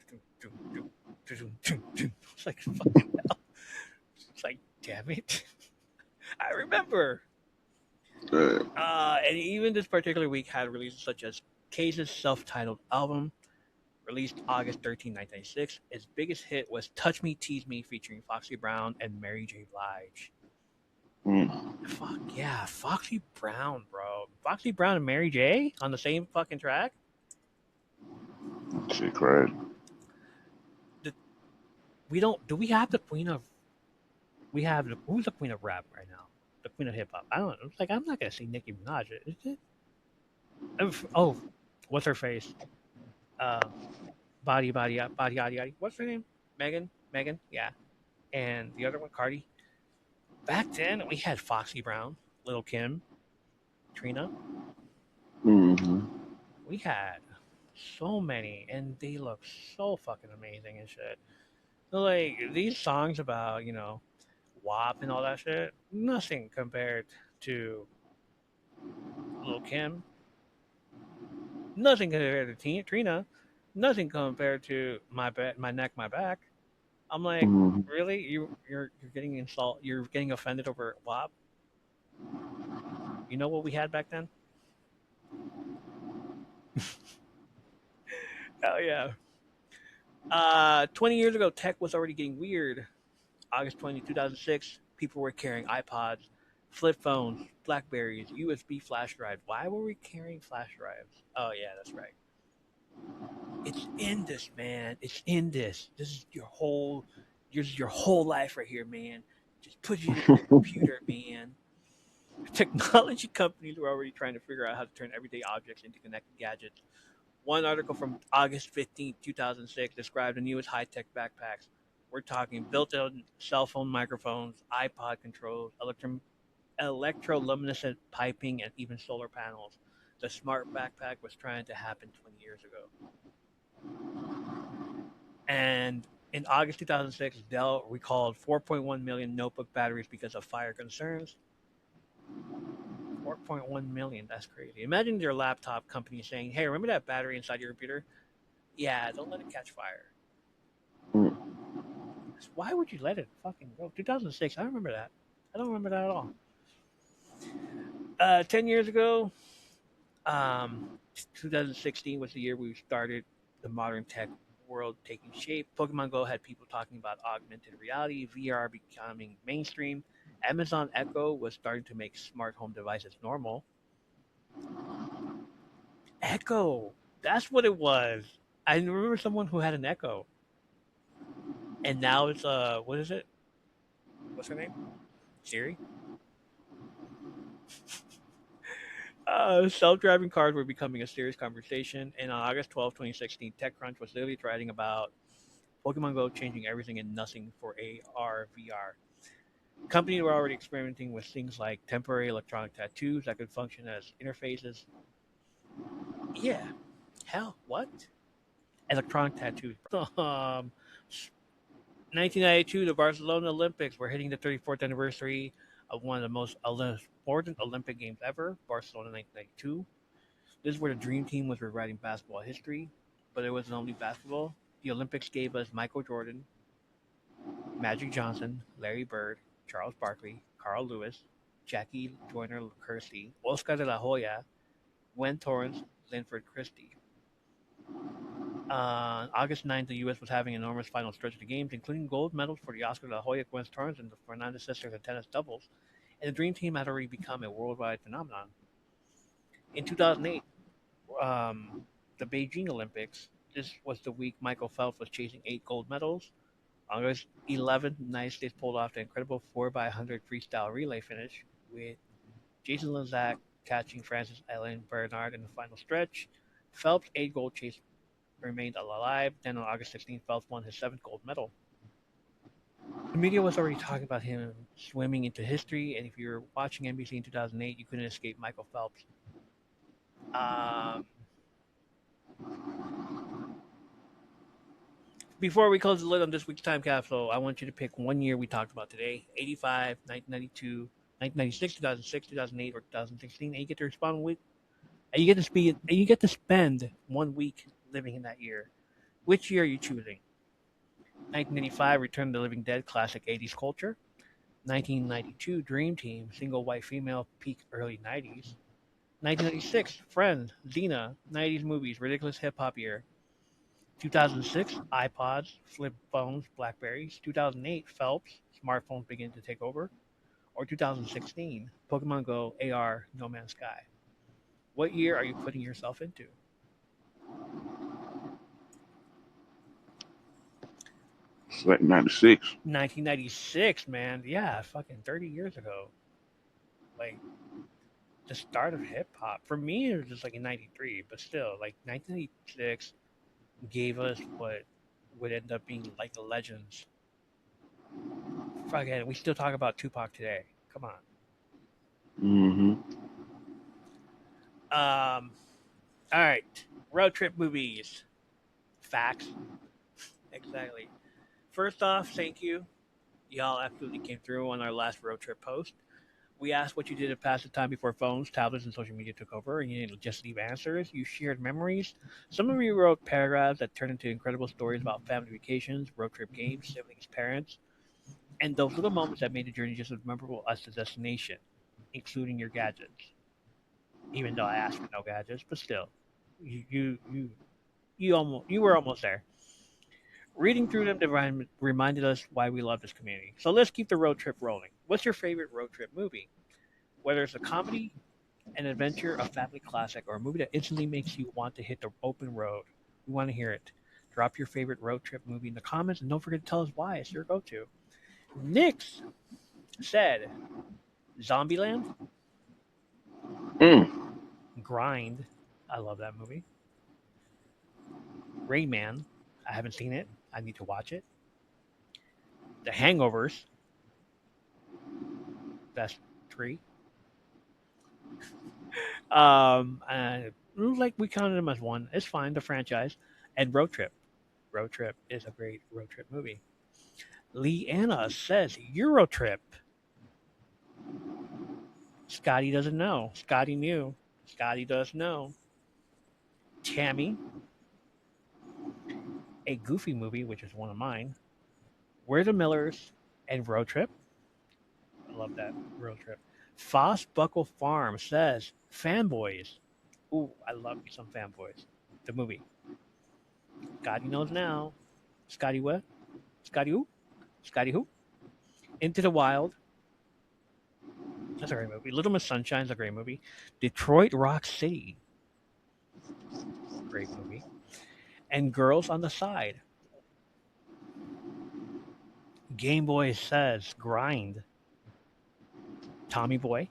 doom, doom, doom, doom, doom, doom. It's like fucking hell. It's like, damn it, I remember. Uh, And even this particular week had releases such as Case's self-titled album, released August 13, 1996. Its biggest hit was Touch Me, Tease Me, featuring Foxy Brown and Mary J. Blige. mm. Fuck yeah, Foxy Brown, bro. Foxy Brown and Mary J. on the same fucking track? Shit crazy. The, we don't, do we have the queen of, who's the queen of rap right now? The queen of hip hop. I don't know. It's like, I'm not going to say Nicki Minaj, is it? Oh, what's her face? Uh, body. What's her name? Megan, yeah. And the other one, Cardi. Back then, we had Foxy Brown, Little Kim, Trina. Mm-hmm. We had so many, and they look so fucking amazing and shit. So, like these songs about WAP and all that shit, nothing compared to Little Kim. Nothing compared to Trina. Nothing compared to my neck, my back. I'm like, Mm-hmm. really? You're getting insult? You're getting offended over WAP? You know what we had back then? Hell yeah. 20 years ago, tech was already getting weird. August 20, 2006, people were carrying iPods, flip phones, Blackberries, USB flash drives. Why were we carrying flash drives? Oh yeah, that's right. It's in this, man. It's in this. This is your whole life right here, man. Just put it in your computer, man. Technology companies were already trying to figure out how to turn everyday objects into connected gadgets. One article from August 15, 2006 described the newest high-tech backpacks. We're talking built-in cell phone microphones, iPod controls, electroluminescent piping, and even solar panels. The smart backpack was trying to happen 20 years ago. And in August 2006, Dell recalled 4.1 million notebook batteries because of fire concerns. 4.1 million, that's crazy. Imagine your laptop company saying, hey, remember that battery inside your computer? Yeah, don't let it catch fire. Mm. Why would you let it fucking go? 2006, I remember that. I don't remember that at all. 10 years ago, um, 2016 was the year we started the modern tech world taking shape. Pokemon Go had people talking about augmented reality, VR becoming mainstream. Amazon Echo was starting to make smart home devices normal. Echo, that's what it was. I remember someone who had an Echo, and now it's what is it? What's her name? Siri. Self-driving cars were becoming a serious conversation, and on August 12, 2016, TechCrunch was literally writing about Pokemon Go changing everything and nothing for AR, VR. Companies were already experimenting with things like temporary electronic tattoos that could function as interfaces. Yeah, hell, what? Electronic tattoos. Um, 1992, the Barcelona Olympics were hitting the 34th anniversary of one of the most important Olympic Games ever, Barcelona 1992. This is where the Dream Team was rewriting basketball history, but it wasn't only basketball. The Olympics gave us Michael Jordan, Magic Johnson, Larry Bird, Charles Barkley, Carl Lewis, Jackie Joyner Kersey, Oscar de la Hoya, Gwen Torrance, Linford Christie. August 9th, the U.S. was having an enormous final stretch of the games, including gold medals for the Oscar de la Hoya, Gwen Torrance, and the Fernandez sisters in tennis doubles, and the Dream Team had already become a worldwide phenomenon. In 2008, um, the Beijing Olympics, this was the week Michael Phelps was chasing 8 gold medals. August 11th, the United States pulled off the incredible 4x100 freestyle relay finish with Jason Lazak catching Francis Ellen Bernard in the final stretch. Phelps' 8 gold chase remained alive. Then on August 16th, Phelps won his 7th gold medal. The media was already talking about him swimming into history, and if you were watching NBC in 2008, you couldn't escape Michael Phelps. Um, Before we close the lid on this week's time capsule, I want you to pick one year we talked about today: 85, 1992, 1996, 2006, 2008, or 2016, and you get to respond with, and you get to spend 1 week living in that year. Which year are you choosing? 1985, Return of the Living Dead, classic 80s culture. 1992, Dream Team, single white female, peak early 90s. 1996, Friends, Xena, 90s movies, ridiculous hip hop year. 2006, iPods, flip phones, Blackberries. 2008, Phelps, smartphones begin to take over. Or 2016, Pokemon Go, AR, No Man's Sky. What year are you putting yourself into? It's like 96. 1996, man. Yeah, fucking 30 years ago. Like, the start of hip hop. For me, it was just like in 93, but still, like, 1996 gave us what would end up being like the legends. Fucking, we still talk about Tupac today. Come on. Mm-hmm. All right. Road trip movies. Facts. Exactly. First off, thank you. Y'all absolutely came through on our last road trip post. We asked what you did to pass the time before phones, tablets, and social media took over, and you didn't just leave answers. You shared memories. Some of you wrote paragraphs that turned into incredible stories about family vacations, road trip games, siblings, parents, and those little moments that made the journey just as memorable as the destination, including your gadgets. Even though I asked for no gadgets, but still, you were almost there. Reading through them reminded us why we love this community. So let's keep the road trip rolling. What's your favorite road trip movie? Whether it's a comedy, an adventure, a family classic, or a movie that instantly makes you want to hit the open road, we want to hear it. Drop your favorite road trip movie in the comments and don't forget to tell us why it's your go to. Nix said Zombieland, Mm. Grind. I love that movie. Rayman. I haven't seen it. I need to watch it. The Hangovers. That's three. Like we counted them as one. It's fine. The franchise and Road Trip. Road Trip is a great road trip movie. Leanna says Euro Trip. Scotty doesn't know. Scotty knew. Scotty does know. Tammy, a Goofy movie, which is one of mine. We're the Millers and Road Trip. I love that Road Trip. Foss Buckle Farm says Fanboys. Ooh, I love me some Fanboys. The movie. Scotty knows now. Scotty what? Scotty who? Scotty who? Into the Wild. That's a great movie. Little Miss Sunshine's a great movie. Detroit Rock City. Great movie. And Girls on the Side. Game Boy says Grind. Tommy Boy.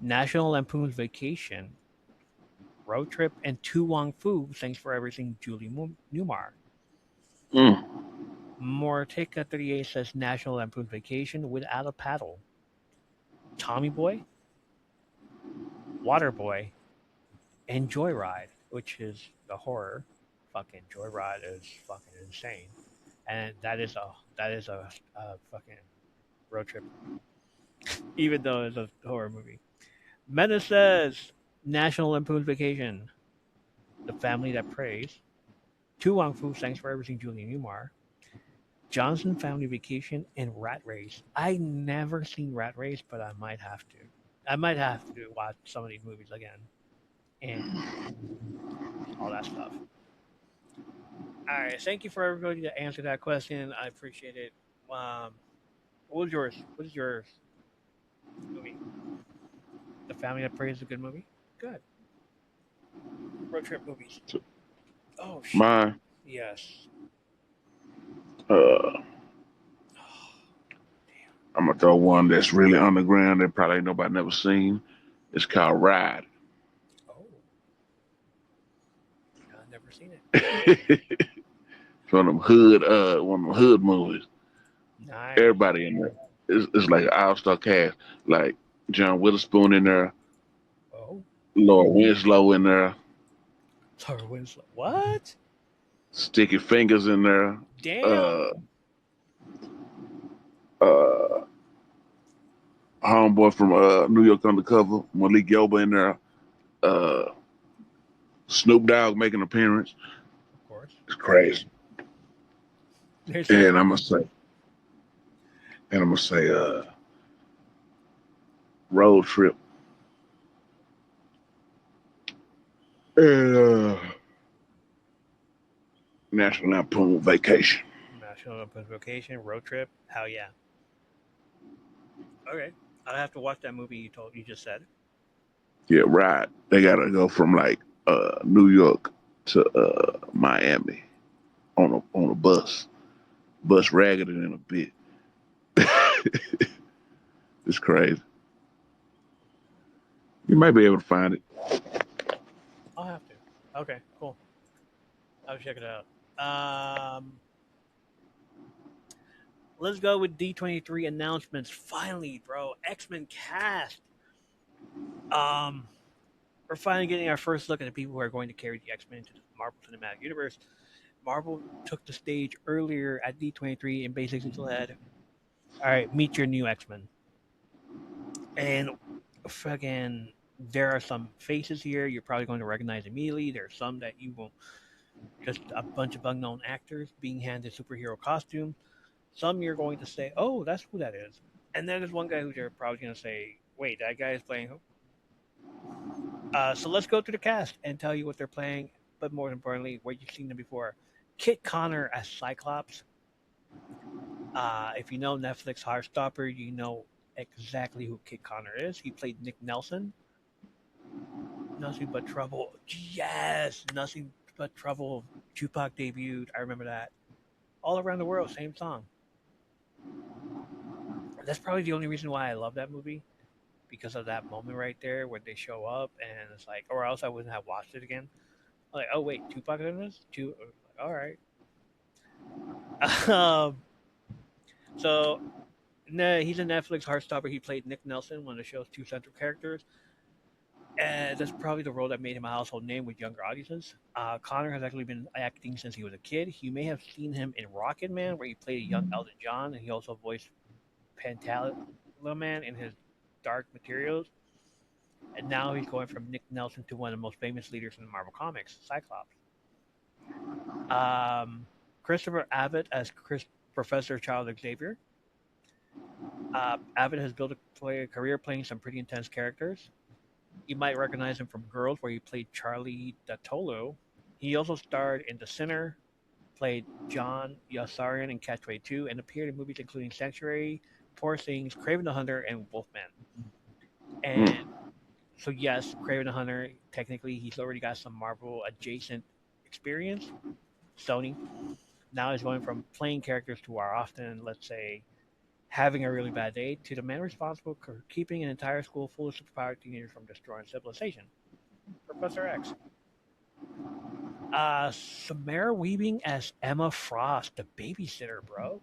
National Lampoon's Vacation. Road Trip and Tu Wong Fu. Thanks for everything, Julie Newmar. Mm. Mortica 38 says National Lampoon's Vacation without a paddle. Tommy Boy, Water Boy, and Joyride, which is the horror. Fucking Joyride is fucking insane. and that is a fucking road trip, even though it's a horror movie. Meta says National Lampoon's Vacation, The Family That Prays, Tu Wong Fu, Thanks for Everything, Julian Newmar, Johnson Family Vacation, and Rat Race. I never seen Rat Race, but I might have to. I might have to watch some of these movies again and all that stuff. All right, thank you for everybody to answer that question. I appreciate it. Um, what was yours? What is your movie? The Family That Prays is a good movie. Good road trip movies. Oh shit. Mine, Yes. uh, Oh, damn. I'm gonna throw one that's really underground that probably ain't nobody never seen. It's called Ride. Oh, I've never seen it. It's one of them hood movies. Nice. Everybody in there. It's like an all-star cast. Like John Witherspoon in there, Oh, Laura Winslow in there, Laura Winslow. What? Sticky Fingers in there, Damn. uh, uh, homeboy from New York Undercover, Malik Yoba in there, uh, Snoop Dogg making an appearance. Of course. It's crazy. There's some. And I'm gonna say, road trip. And National Lampoon Vacation. National Lampoon's Vacation, road trip. Hell yeah. Okay. I have to watch that movie you just said. Yeah, right. They gotta go from like New York to Miami on a bus ragged in a bit. It's crazy. You might be able to find it. I'll have to. Okay, cool. I'll check it out. Let's go with D23 announcements. Finally, bro, X-Men cast. Um, we're finally getting our first look at the people who are going to carry the X-Men into the Marvel Cinematic Universe. Marvel took the stage earlier at D23 and basically said, "All right, meet your new X-Men." And fucking, there are some faces here you're probably going to recognize immediately. There are some that you won't. Just a bunch of unknown actors being handed superhero costumes. Some you're going to say, "Oh, that's who that is," and then there's one guy who you're probably going to say, "Wait, that guy is playing who?" So let's go through the cast and tell you what they're playing, but more importantly, where you've seen them before. Kit Connor as Cyclops. If you know Netflix Heartstopper, you know exactly who Kit Connor is. He played Nick Nelson. Nothing but trouble. Yes, nothing but trouble. Tupac debuted. I remember that. All around the world, same song. That's probably the only reason why I love that movie, because of that moment right there when they show up and it's like, or else I wouldn't have watched it again. Like, oh wait, Tupac in this? All right. Um, so no, he's a Netflix Heartstopper. He played Nick Nelson, one of the show's two central characters, and that's probably the role that made him a household name with younger audiences. Connor has actually been acting since he was a kid. You may have seen him in Rocket Man, where he played a young Elton John, and he also voiced Pantaleon in his Dark Materials. And now he's going from Nick Nelson to one of the most famous leaders in the Marvel Comics, Cyclops. Um, Christopher Abbott as Professor Charles Xavier. Abbott has built a career playing some pretty intense characters. You might recognize him from Girls, where he played Charlie Datolo. He also starred in The Sinner, played John Yossarian in Catchway 2, and appeared in movies including Sanctuary, Poor Things, Craven the Hunter, and Wolfman. And Mm. so, yes, Craven the Hunter, technically, he's already got some Marvel adjacent experience. Sony. Now he's going from playing characters who are often, let's say, having a really bad day to the man responsible for keeping an entire school full of superpowered teenagers from destroying civilization. Professor X. Samara Weaving as Emma Frost, the babysitter, bro.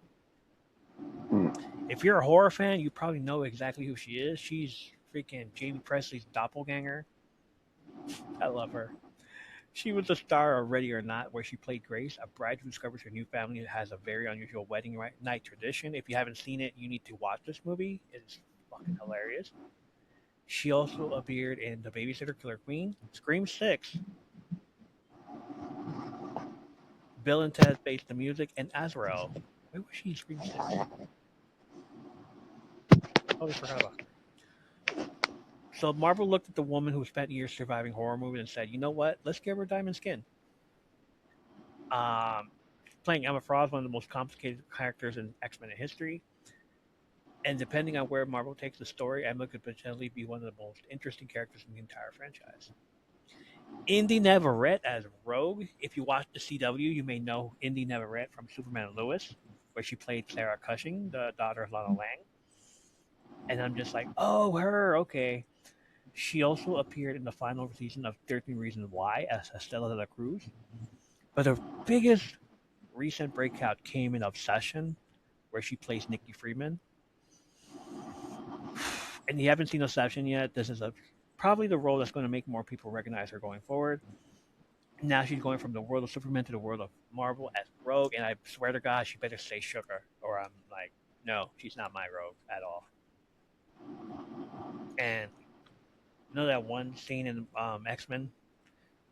Mm. If you're a horror fan, you probably know exactly who she is. She's freaking Jamie Presley's doppelganger. I love her. She was a star of Ready or Not, where she played Grace, a bride who discovers her new family has a very unusual wedding night tradition. If you haven't seen it, you need to watch this movie. It's fucking hilarious. She also appeared in The Babysitter Killer Queen, Scream 6, Bill and Ted Face the Music, and Azrael. Where was she in Scream 6? Totally forgot about her. So Marvel looked at the woman who spent years surviving horror movies and said, you know what? Let's give her diamond skin. Um, Playing Emma Frost, one of the most complicated characters in X-Men in history. And depending on where Marvel takes the story, Emma could potentially be one of the most interesting characters in the entire franchise. Indy Navarrete as Rogue. If you watch the CW, you may know Indy Navarrete from Superman and Lois, where she played Sarah Cushing, the daughter of Lana Lang. And I'm just like, oh, her, okay. She also appeared in the final season of 13 Reasons Why as Estella de la Cruz. But her biggest recent breakout came in Obsession, where she plays Nikki Friedman. And you haven't seen Obsession yet, this is probably the role that's going to make more people recognize her going forward. Now she's going from the world of Superman to the world of Marvel as Rogue, and I swear to God, she better say Sugar, or I'm like, no, she's not my Rogue at all. And you know that one scene in X-Men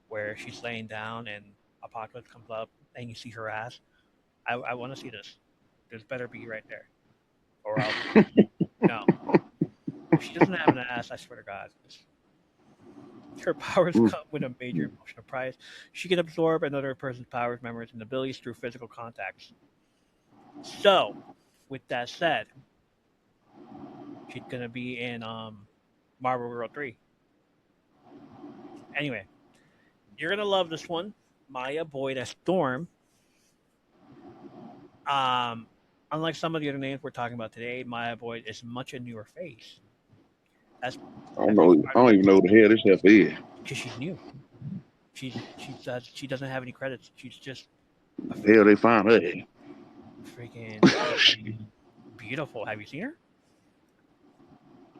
where she's laying down and Apocalypse comes up and you see her ass? I want to see this. This better be right there, or else no. If she doesn't have an ass, I swear to God, her powers Mm. come with a major emotional price. She can absorb another person's powers, memories, and abilities through physical contacts. So, with that said, she's gonna be in Marvel World 3. Anyway, you're gonna love this one. Maya Boyd as Storm. Um, Unlike some of the other names we're talking about today, Maya Boyd is much a newer face. As I don't have you? know. I don't even know who the hell this stuff is. Because she's new. She doesn't have any credits. She's just a Hell, they find her. freaking beautiful. Have you seen her?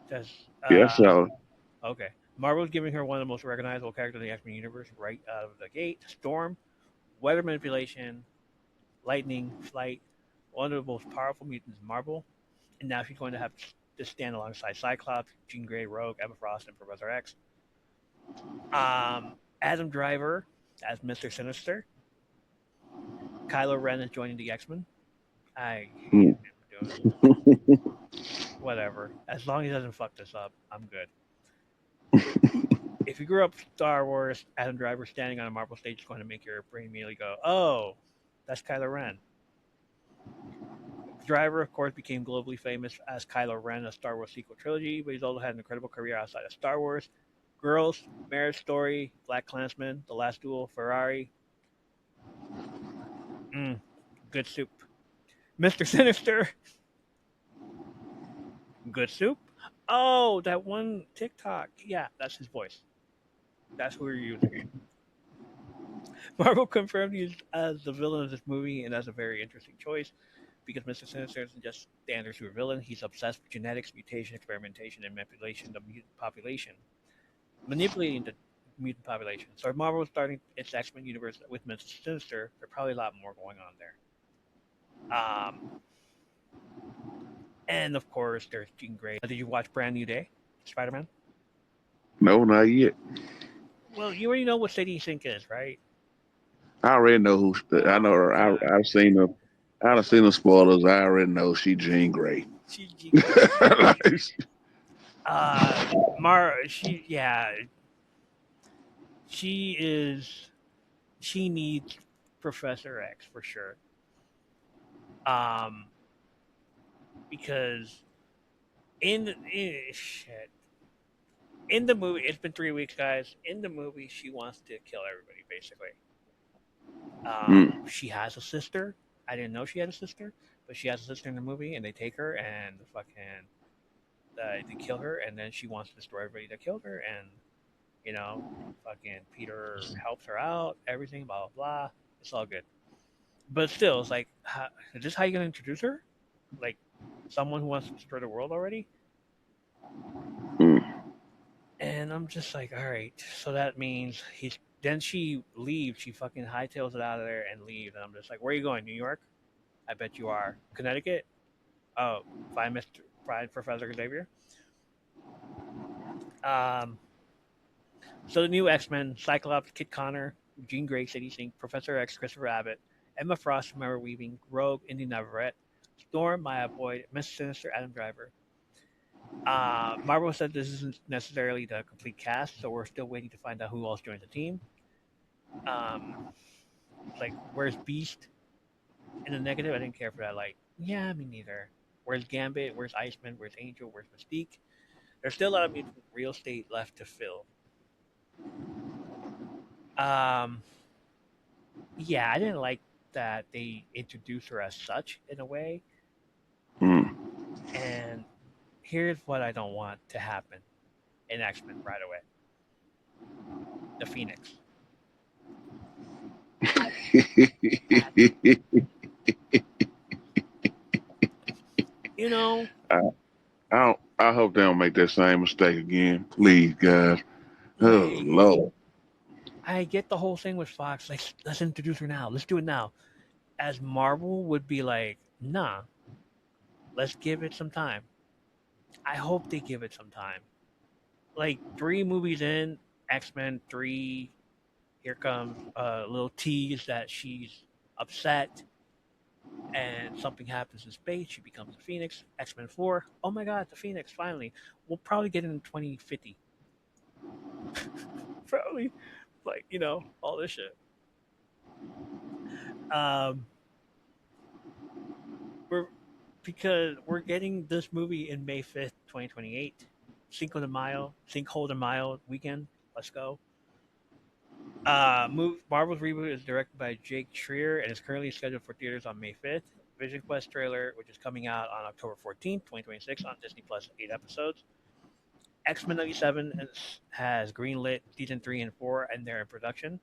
Just Yeah, so okay. Marvel's giving her one of the most recognizable characters in the X Men universe right out of the gate. Storm, weather manipulation, lightning, flight, one of the most powerful mutants in Marvel. And now she's going to have to stand alongside Cyclops, Jean Grey, Rogue, Emma Frost, and Professor X. Adam Driver as Mr. Sinister. Kylo Ren is joining the X Men. I hate mm. him doing this. Whatever. As long as he doesn't fuck this up, I'm good. If you grew up Star Wars, Adam Driver standing on a Marvel stage is going to make your brain immediately go, "Oh, that's Kylo Ren." Driver, of course, became globally famous as Kylo Ren in a Star Wars sequel trilogy, but he's also had an incredible career outside of Star Wars. Girls, Marriage Story, Black Klansman, The Last Duel, Ferrari. Good soup. Mr. Sinister, good soup. Oh, that one TikTok. Yeah, that's his voice. That's who we're using. Marvel confirmed he's as the villain of this movie, and that's a very interesting choice because Mr. Sinister isn't just standard super villain. He's obsessed with genetics, mutation, experimentation, and manipulation of the mutant population. Manipulating the mutant population. So if Marvel is starting its X-Men universe with Mr. Sinister, there's probably a lot more going on there. And of course, there's Jean Grey. Did you watch Brand New Day, Spider-Man? No, not yet. Well, you already know what Sadie Sink is, right? I already know who. I know Oh her. God, I've seen her. I've seen the spoilers. I already know she Jean Grey. she's Jean Grey. Like, Uh, yeah, she is. She needs Professor X for sure. Um, because shit in the movie, it's been 3 weeks, guys. In the movie, she wants to kill everybody basically. mm, She has a sister. I didn't know she had a sister, but she has a sister in the movie, and they take her and fucking they kill her, and then she wants to destroy everybody that killed her, and you know, fucking Peter helps her out, everything, blah blah blah. It's all good, but still, it's like, is this how you gonna introduce her? Like someone who wants to destroy the world already? mm. And I'm just like, all right, so that means then she leaves. She fucking hightails it out of there and leaves. And I'm just like, where are you going? New York? I bet you are. Connecticut? Oh, fine, Fine, Professor Xavier. Um, so the new X-Men: Cyclops, Kit Connor, Jean Grey, Sadie Sink, Professor X, Christopher Abbott, Emma Frost, Samara Weaving, Rogue, Indy Navarrete, Storm, Maya Boyd, Miss Sinister, Adam Driver. Marvel said this isn't necessarily the complete cast, so we're still waiting to find out who else joins the team. Um, like, where's Beast? In the negative, I didn't care for that. Like, yeah, me neither. Where's Gambit? Where's Iceman? Where's Angel? Where's Mystique? There's still a lot of mutant real estate left to fill. Um, yeah, I didn't like that they introduced her as such in a way. Mm. And here's what I don't want to happen in X Men right away: the Phoenix. I, I, you know, I, I don't. I hope they don't make that same mistake again. Please, guys. Oh like Lord. I get the whole thing with Fox. Like, let's introduce her now. Let's do it now. As Marvel would be like, nah, let's give it some time. I hope they give it some time. Like 3 movies in, X Men 3, here comes a little tease that she's upset and something happens in space. She becomes the Phoenix. X Men 4, oh my god, the Phoenix, finally. We'll probably get it in 2050. Probably, like, all this shit. Um, we're because we're getting this movie in May 5th, 2028. Cinco de Mayo weekend. Let's go. Marvel's reboot is directed by Jake Schreier and is currently scheduled for theaters on May 5th. Vision Quest trailer, which is coming out on October 14th, 2026 on Disney Plus, 8 episodes. X-Men 97 has greenlit season 3 and 4, and they're in production.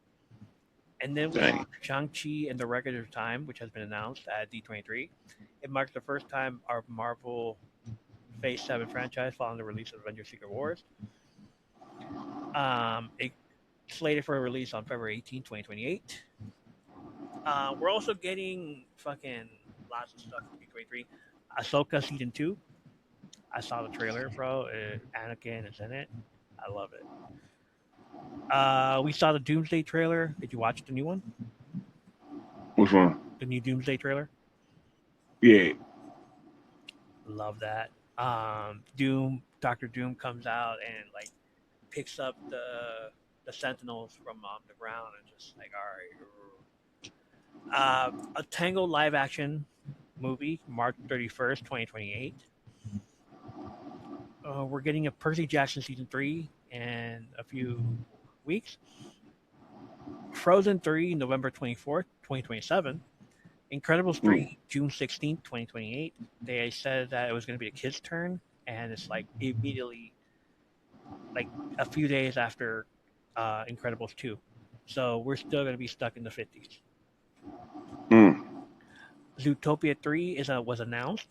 And then we have Dang. Shang-Chi and the Record of Time, which has been announced at D23. It marks the first time our Marvel Phase 7 franchise following the release of Avengers Secret Wars. It slated for a release on February 18th, 2028. We're also getting fucking lots of stuff from D23. Ahsoka Season 2. I saw the trailer, bro. Anakin is in it. I love it. We saw the Doomsday trailer. Did you watch the new one? Which one? The new Doomsday trailer? Yeah. Love that. Doctor Doom comes out and like picks up the Sentinels from the ground and just like, all right. A Tangled live action movie, March 31st, 2028. We're getting a Percy Jackson season 3 in a few weeks. Frozen 3, November 24th, 2027. Incredibles Mm. 3, June 16th, 2028. They said that it was going to be a kid's turn, and it's like immediately, like a few days after Incredibles 2. So we're still going to be stuck in the 50s. Mm. Zootopia 3 was announced.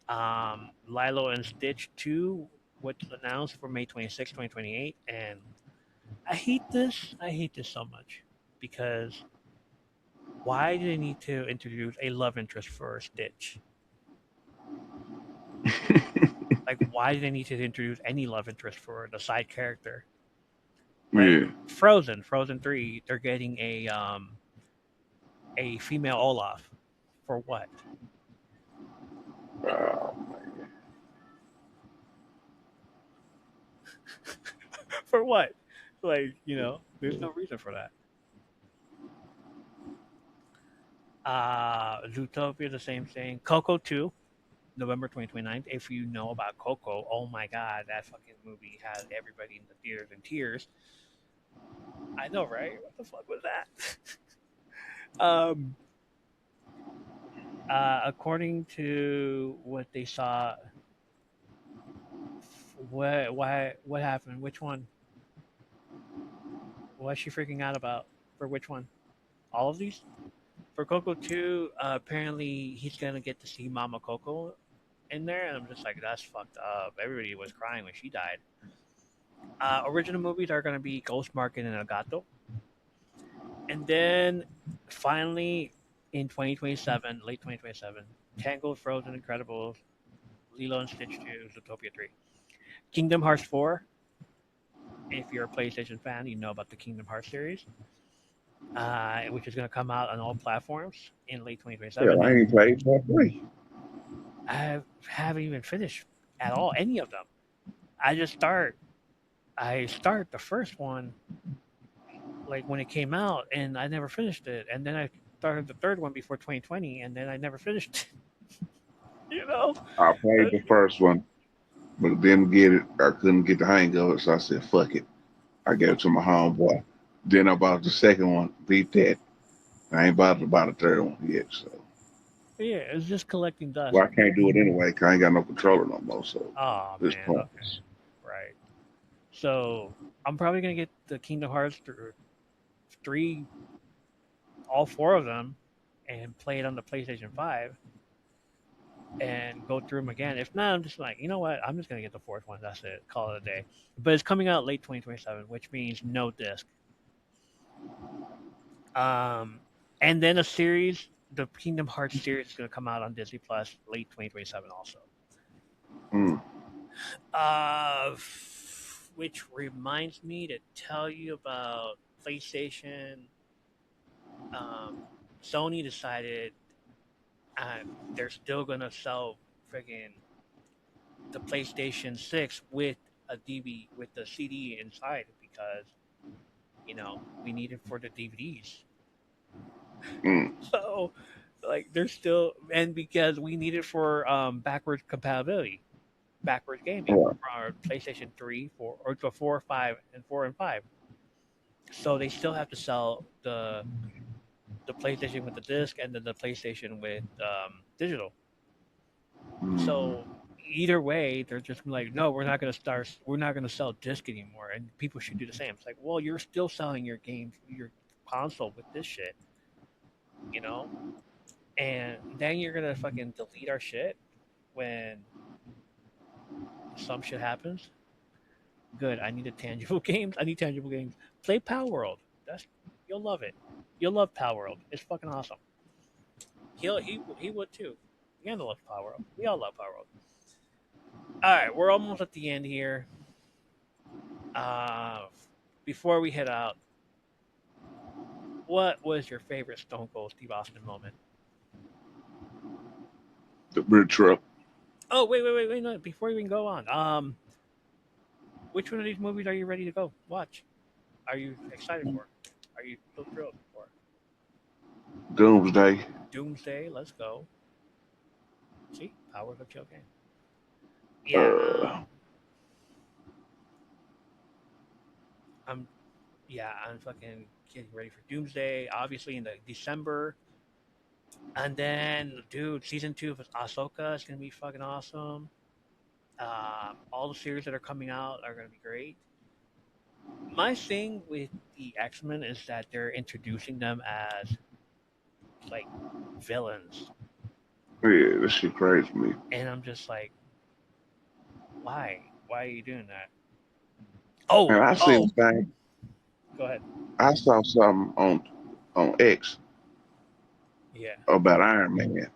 Lilo and Stitch 2 was announced for May 26, 2028. And I hate this. I hate this so much because why do they need to introduce a love interest for Stitch? Like, why do they need to introduce any love interest for the side character? Like Yeah. Frozen 3, they're getting a female Olaf. For what? Uh, For what? Like, there's no reason for that. Zootopia, the same thing. Coco 2, November 2029. If you know about Coco, oh my god, that fucking movie had everybody in the theaters in tears. I know, right? What the fuck was that? um, According to what they saw, what happened? Which one? What's she freaking out about? For which one? All of these? For Coco 2, apparently he's gonna get to see Mama Coco in there, and I'm just like, that's fucked up. Everybody was crying when she died. Original movies are gonna be Ghost Market and El Gato. And then finally in 2027, late 2027, Tangled, Frozen, Incredibles, Lilo and Stitch 2, Zootopia 3. Kingdom Hearts 4, if you're a PlayStation fan, you know about the Kingdom Hearts series, which is going to come out on all platforms in late Hell, 2027. I And ain't played part three. I haven't even finished at all any of them. I just start. I start the first one like when it came out, and I never finished it. And then I started the third one before 2020, and then I never finished. You know, I Uh, played the first one, but didn't get it. I couldn't get the hang of it, so I said, "Fuck it." I gave it to my homeboy. Then I bought the second one, beat that. I ain't bothered to buy the third one yet, so. yeah, it's just collecting dust. Well, I can't do it anyway, 'cause I ain't got no controller no more, so Oh it's man, okay, pointless. right. So I'm probably gonna get the Kingdom Hearts three, all four of them, and play it on the PlayStation 5 and go through them again. If not, I'm just like, you know what? I'm just gonna get the fourth one. That's it. Call it a day. But it's coming out late 2027, which means no disc. Um, and then a series, the Kingdom Hearts series, is gonna come out on Disney Plus late 2027 also. Mm. Uh, which reminds me to tell you about PlayStation. Um, Sony decided uh, they're still gonna sell friggin' the PlayStation 6 with a DV with the CD inside because we need it for the DVDs. Mm. So like they're still, and because we need it for backwards compatibility, backwards gaming Right. for our PlayStation 3, 4, or to 4, 5, and 4 and 5. So they still have to sell the PlayStation with the disc and then the PlayStation with digital. Mm. So either way, they're just like, no, we're not going to start. We're not going to sell disc anymore, and people should do the same. It's like, well, you're still selling your game, your console with this shit, you know, and then you're gonna fucking delete our shit when some shit happens. Good. I need a tangible games. I need tangible games. Play Power World. That's You'll love it. You'll love Power World. It's fucking awesome. He would too. Yanda loves Power World. We all love Power World. All right, we're almost at the end here. Uh, Before we head out, what was your favorite Stone Cold Steve Austin moment? The bridge truck. Oh, wait, no, before we even go on, which one of these movies are you ready to go watch? Are you excited for? Are you so thrilled for? Doomsday. Doomsday, let's go. See, power of a chill game. Yeah, Uh, I'm I'm fucking getting ready for Doomsday. Obviously in the December, and then dude, season 2 of Ahsoka is gonna be fucking awesome. All the series that are coming out are gonna be great. My thing with the X Men is that they're introducing them as like villains, yeah, this shit crazy to me. and I'm just like, why? Why are you doing that? Oh, And I seen oh, a thing. go ahead. I saw something on X Yeah, about Iron Man.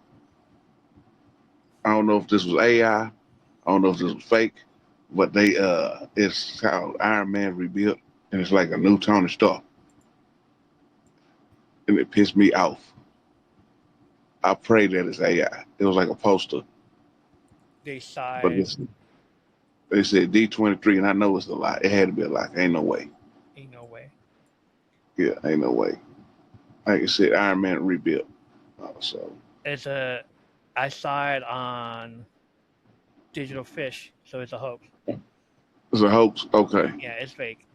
I don't know if this was AI. I don't know if this was fake, but it's how Iron Man rebuilt, and it's like a new Tony Stark, and it pissed me off. I pray that it's AI. It was like a poster, they but side. listen, they said D23, and I know it's a lie. It had to be a lie. Ain't no way. Ain't no way. Yeah, ain't no way. Like I said, Iron Man rebuilt. So It's a. I saw it on Digital Fish, so it's a hoax. it's a hoax. Okay. Yeah, it's fake.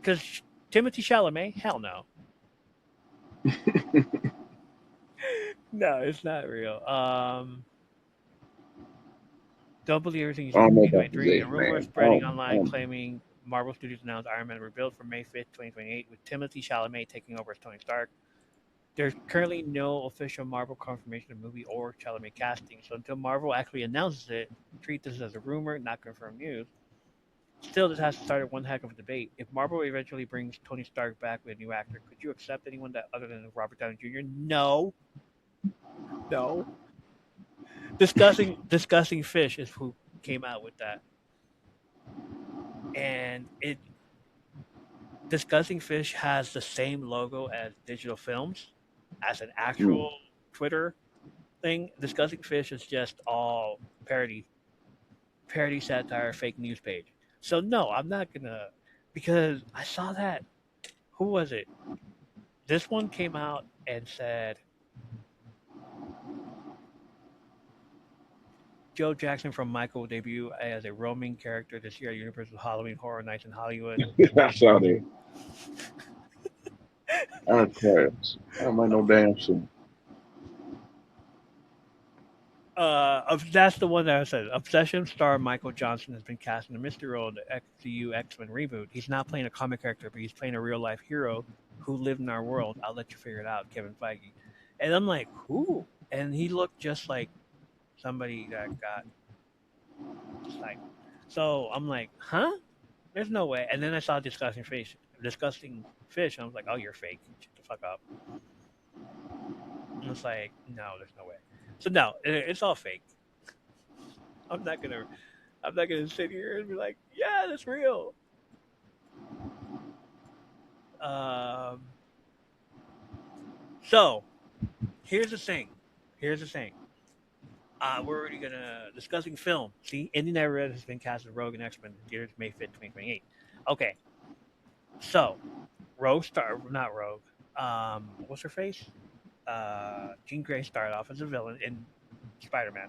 Because Timothy Chalamet, hell no. No, it's not real. Don't believe everything you I see don't from know about this D23. A X rumor is Man. spreading online claiming Marvel Studios announced Iron Man rebuild for May 5th, 2028, with Timothy Chalamet taking over as Tony Stark. There's currently no official Marvel confirmation of the movie or Chalamet casting, so until Marvel actually announces it, treat this as a rumor, not confirmed news. Still, this has started one heck of a debate. If Marvel eventually brings Tony Stark back with a new actor, could you accept anyone that other than Robert Downey Jr.? No, no. Discussing Fish is who came out with that, and it Discussing Fish has the same logo as Digital Films, as an Mm. actual Twitter thing. Discussing Fish is just all parody satire, fake news page. So no, I'm not gonna because I saw that. Who was it? This one came out and said Joe Jackson from Michael will debut as a roaming character this year at Universal Halloween Horror Nights in Hollywood. I saw that. I crashed. I don't make no damn sense. That's the one that I said. Obsession star Michael Johnson has been cast in the mystery role of the XCU X-Men reboot. He's not playing a comic character, but he's playing a real life hero who lived in our world. I'll let you figure it out, Kevin Feige. And I'm like, who? And he looked just like somebody that got psyched. So I'm like, huh? There's no way. And then I saw disgusting fish, and I was like, oh, you're fake. Shut the fuck up. And it's like, no, there's no way. So no, it's all fake. I'm not gonna I'm not gonna sit here and be like, yeah, that's real. Um, so here's the thing. Here's the thing. We're already gonna discussing film. See, Indy Never Red has been cast as Rogue and X-Men in theaters May 5th, 2028. Okay, so Rogue star not Rogue. What's her face? Jean Grey started off as a villain in Spider-Man.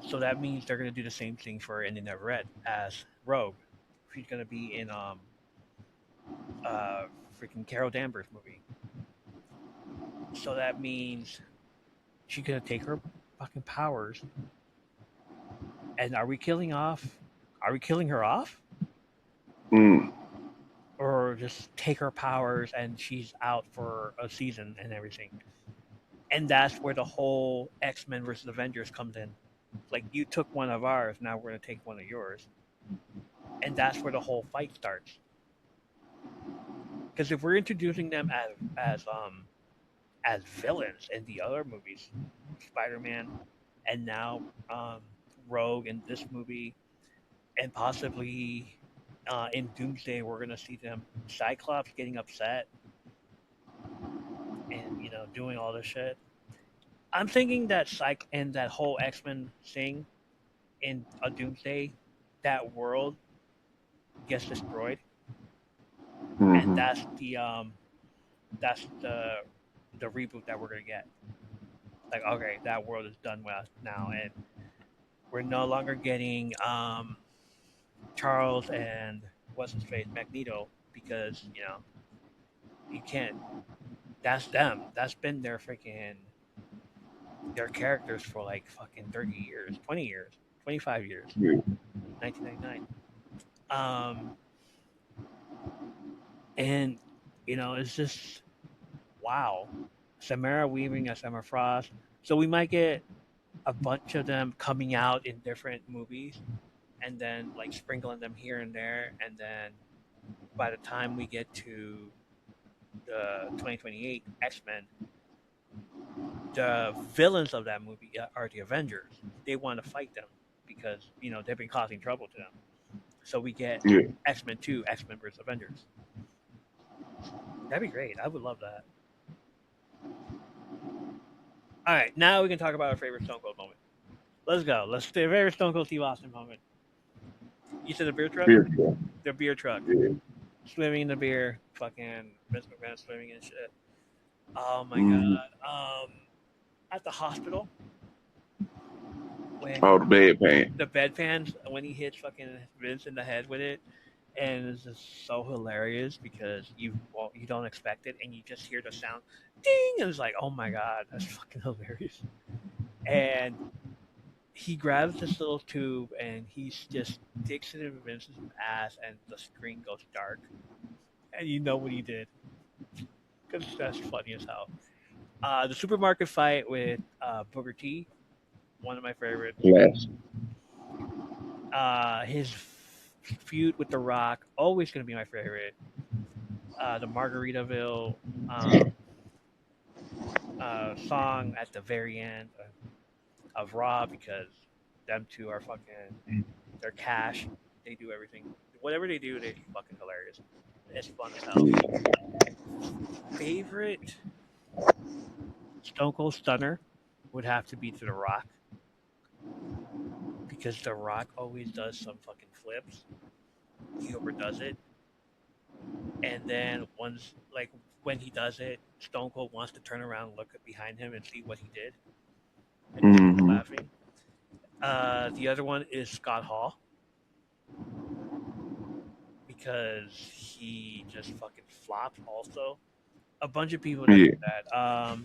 So that means they're gonna do the same thing for Indy Never Red as Rogue. She's gonna be in uh freaking Carol Danvers movie. So that means she's gonna take her fucking powers. And are we killing off? Are we killing her off, Mm. or just take her powers and she's out for a season and everything? And that's where the whole X Men versus Avengers comes in. Like you took one of ours, now we're gonna take one of yours, and that's where the whole fight starts. Because if we're introducing them as villains in the other movies, Spider Man, and now Rogue in this movie, and possibly in Doomsday, we're gonna see them Cyclops getting upset and doing all this shit. I'm thinking that and that whole X Men thing in a Doomsday, that world gets destroyed, and Hmm. that's the reboot that we're gonna get. Like, okay, that world is done with now, and we're no longer getting Charles and what's his face Magneto because you can't. That's them. That's been their characters for like fucking 30 years, 20 years, 25 years, Yeah. 1999. Um, and it's just wow. Samara Weaving as Emma Frost. So we might get a bunch of them coming out in different movies, and then like sprinkling them here and there, and then by the time we get to the 2028 X-Men, the villains of that movie are the Avengers. They want to fight them because they've been causing trouble to them. So we get Yeah. X-Men 2, X-Men versus Avengers. That'd be great. I would love that. All right, now we can talk about our favorite Stone Cold moment. Let's go. Let's do a favorite Stone Cold Steve Austin moment. You said the beer truck? Yeah. Yeah. The beer truck. Yeah. Swimming in the beer. Fucking Vince McMahon swimming in shit. Oh my Hmm. god. At the hospital when Oh, the bedpan. the bedpans when he hits fucking Vince in the head with it, and it's just so hilarious because you don't expect it, and you just hear the sound, ding, and it's like, oh my god, that's fucking hilarious. And he grabs this little tube and he just sticks it in Vince's ass, and the screen goes dark, and you know what he did because that's funny as hell. The supermarket fight with Booker T, one of my favorites. Class. His feud with The Rock, always gonna be my favorite. The Margaritaville um, song at the very end of Raw because them two are fucking. They're cash. They do everything. Whatever they do, they fucking hilarious. It's fun as hell. Favorite Stone Cold Stunner would have to be to The Rock because The Rock always does some fucking flips. He overdoes it, and then once like when he does it, Stone Cold wants to turn around, look behind him, and see what he did, and just start Mm-hmm. laughing. The other one is Scott Hall because he just fucking flops. Also, a bunch of people that do Yeah. that.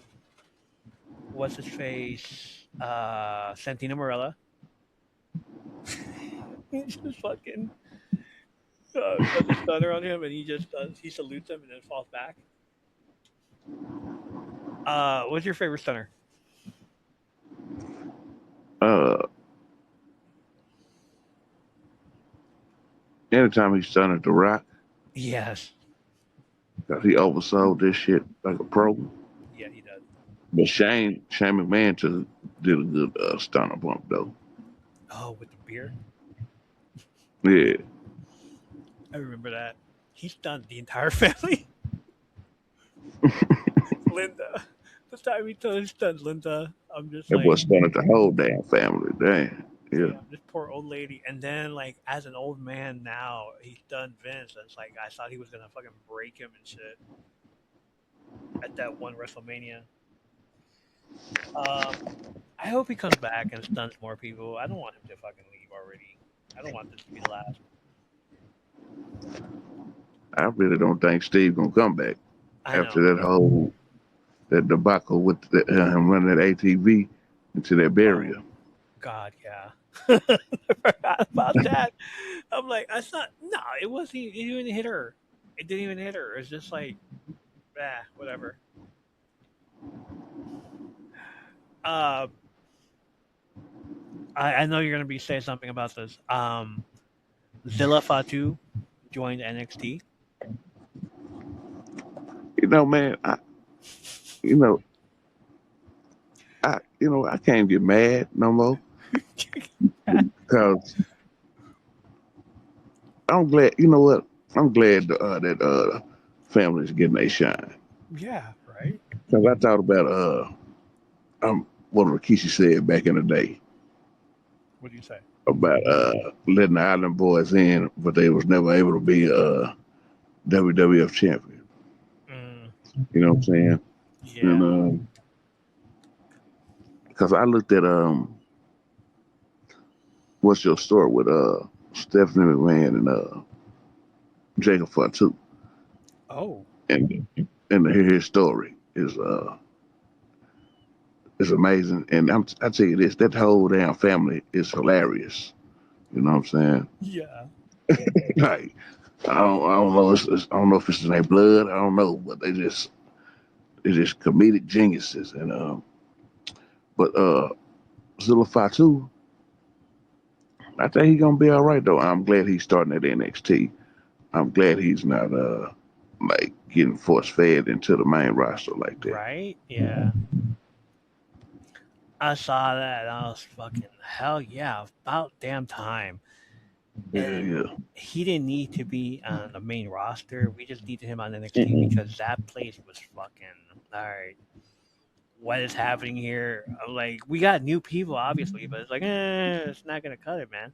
What's his face? Santino Marella. He just fucking does a stunner on him, and he salutes him and then falls back. What's your favorite stunner? Uh, anytime he's done at The Rock, Yes. because he oversold this shit like a pro. Yeah, he does. But Shane McMahon did a good stunner bump though. Oh, with the beer. Yeah. I remember that. He stunned the entire family. Linda. The time he totally stunned Linda. I'm just That like, boy stunned the whole damn family. Damn. Yeah. damn, this poor old lady. And then, like, as an old man now, he's done Vince. And it's like, I thought he was gonna fucking break him and shit at that one WrestleMania. Um, I hope he comes back and stuns more people. I don't want him to fucking leave already. I don't want this to be the last. I really don't think Steve gonna come back I after know. that debacle with him running that ATV into that Oh barrier. God, yeah. I forgot about that. I'm like, I thought, no, it wasn't. It didn't even hit her. It didn't even hit her. It's just like, whatever. Uh, I know you're gonna be saying something about this. Zilla Fatu joined NXT. Man, you know, I can't get mad no more because I'm glad. You know what? I'm glad that families getting a shine. Yeah, right. Because I thought about what Rikishi said back in the day What do you say? about letting the Island Boys in, but they was never able to be WWF champion. Mm, You know what I'm saying? yeah. And because I looked at what's your story with Stephanie McMahon and Jacob Fatu, Oh, and to hear his story is amazing. And I tell you this, that whole damn family is hilarious. You know what I'm saying? yeah. Like I don't know. I don't know if it's in their blood. I don't know, but they're just comedic geniuses. And but Zilla Fatu, I think he's gonna be all right though. I'm glad he's starting at NXT. I'm glad he's not like getting force fed into the main roster like that. Right. Yeah. I saw that. I was fucking hell yeah, about damn time. Yeah, And yeah. he didn't need to be on the main roster. We just needed him on NXT Mm-mm. because that place was fucking all right. What is happening here? I'm like, we got new people, obviously, but it's like, it's not gonna cut it, man.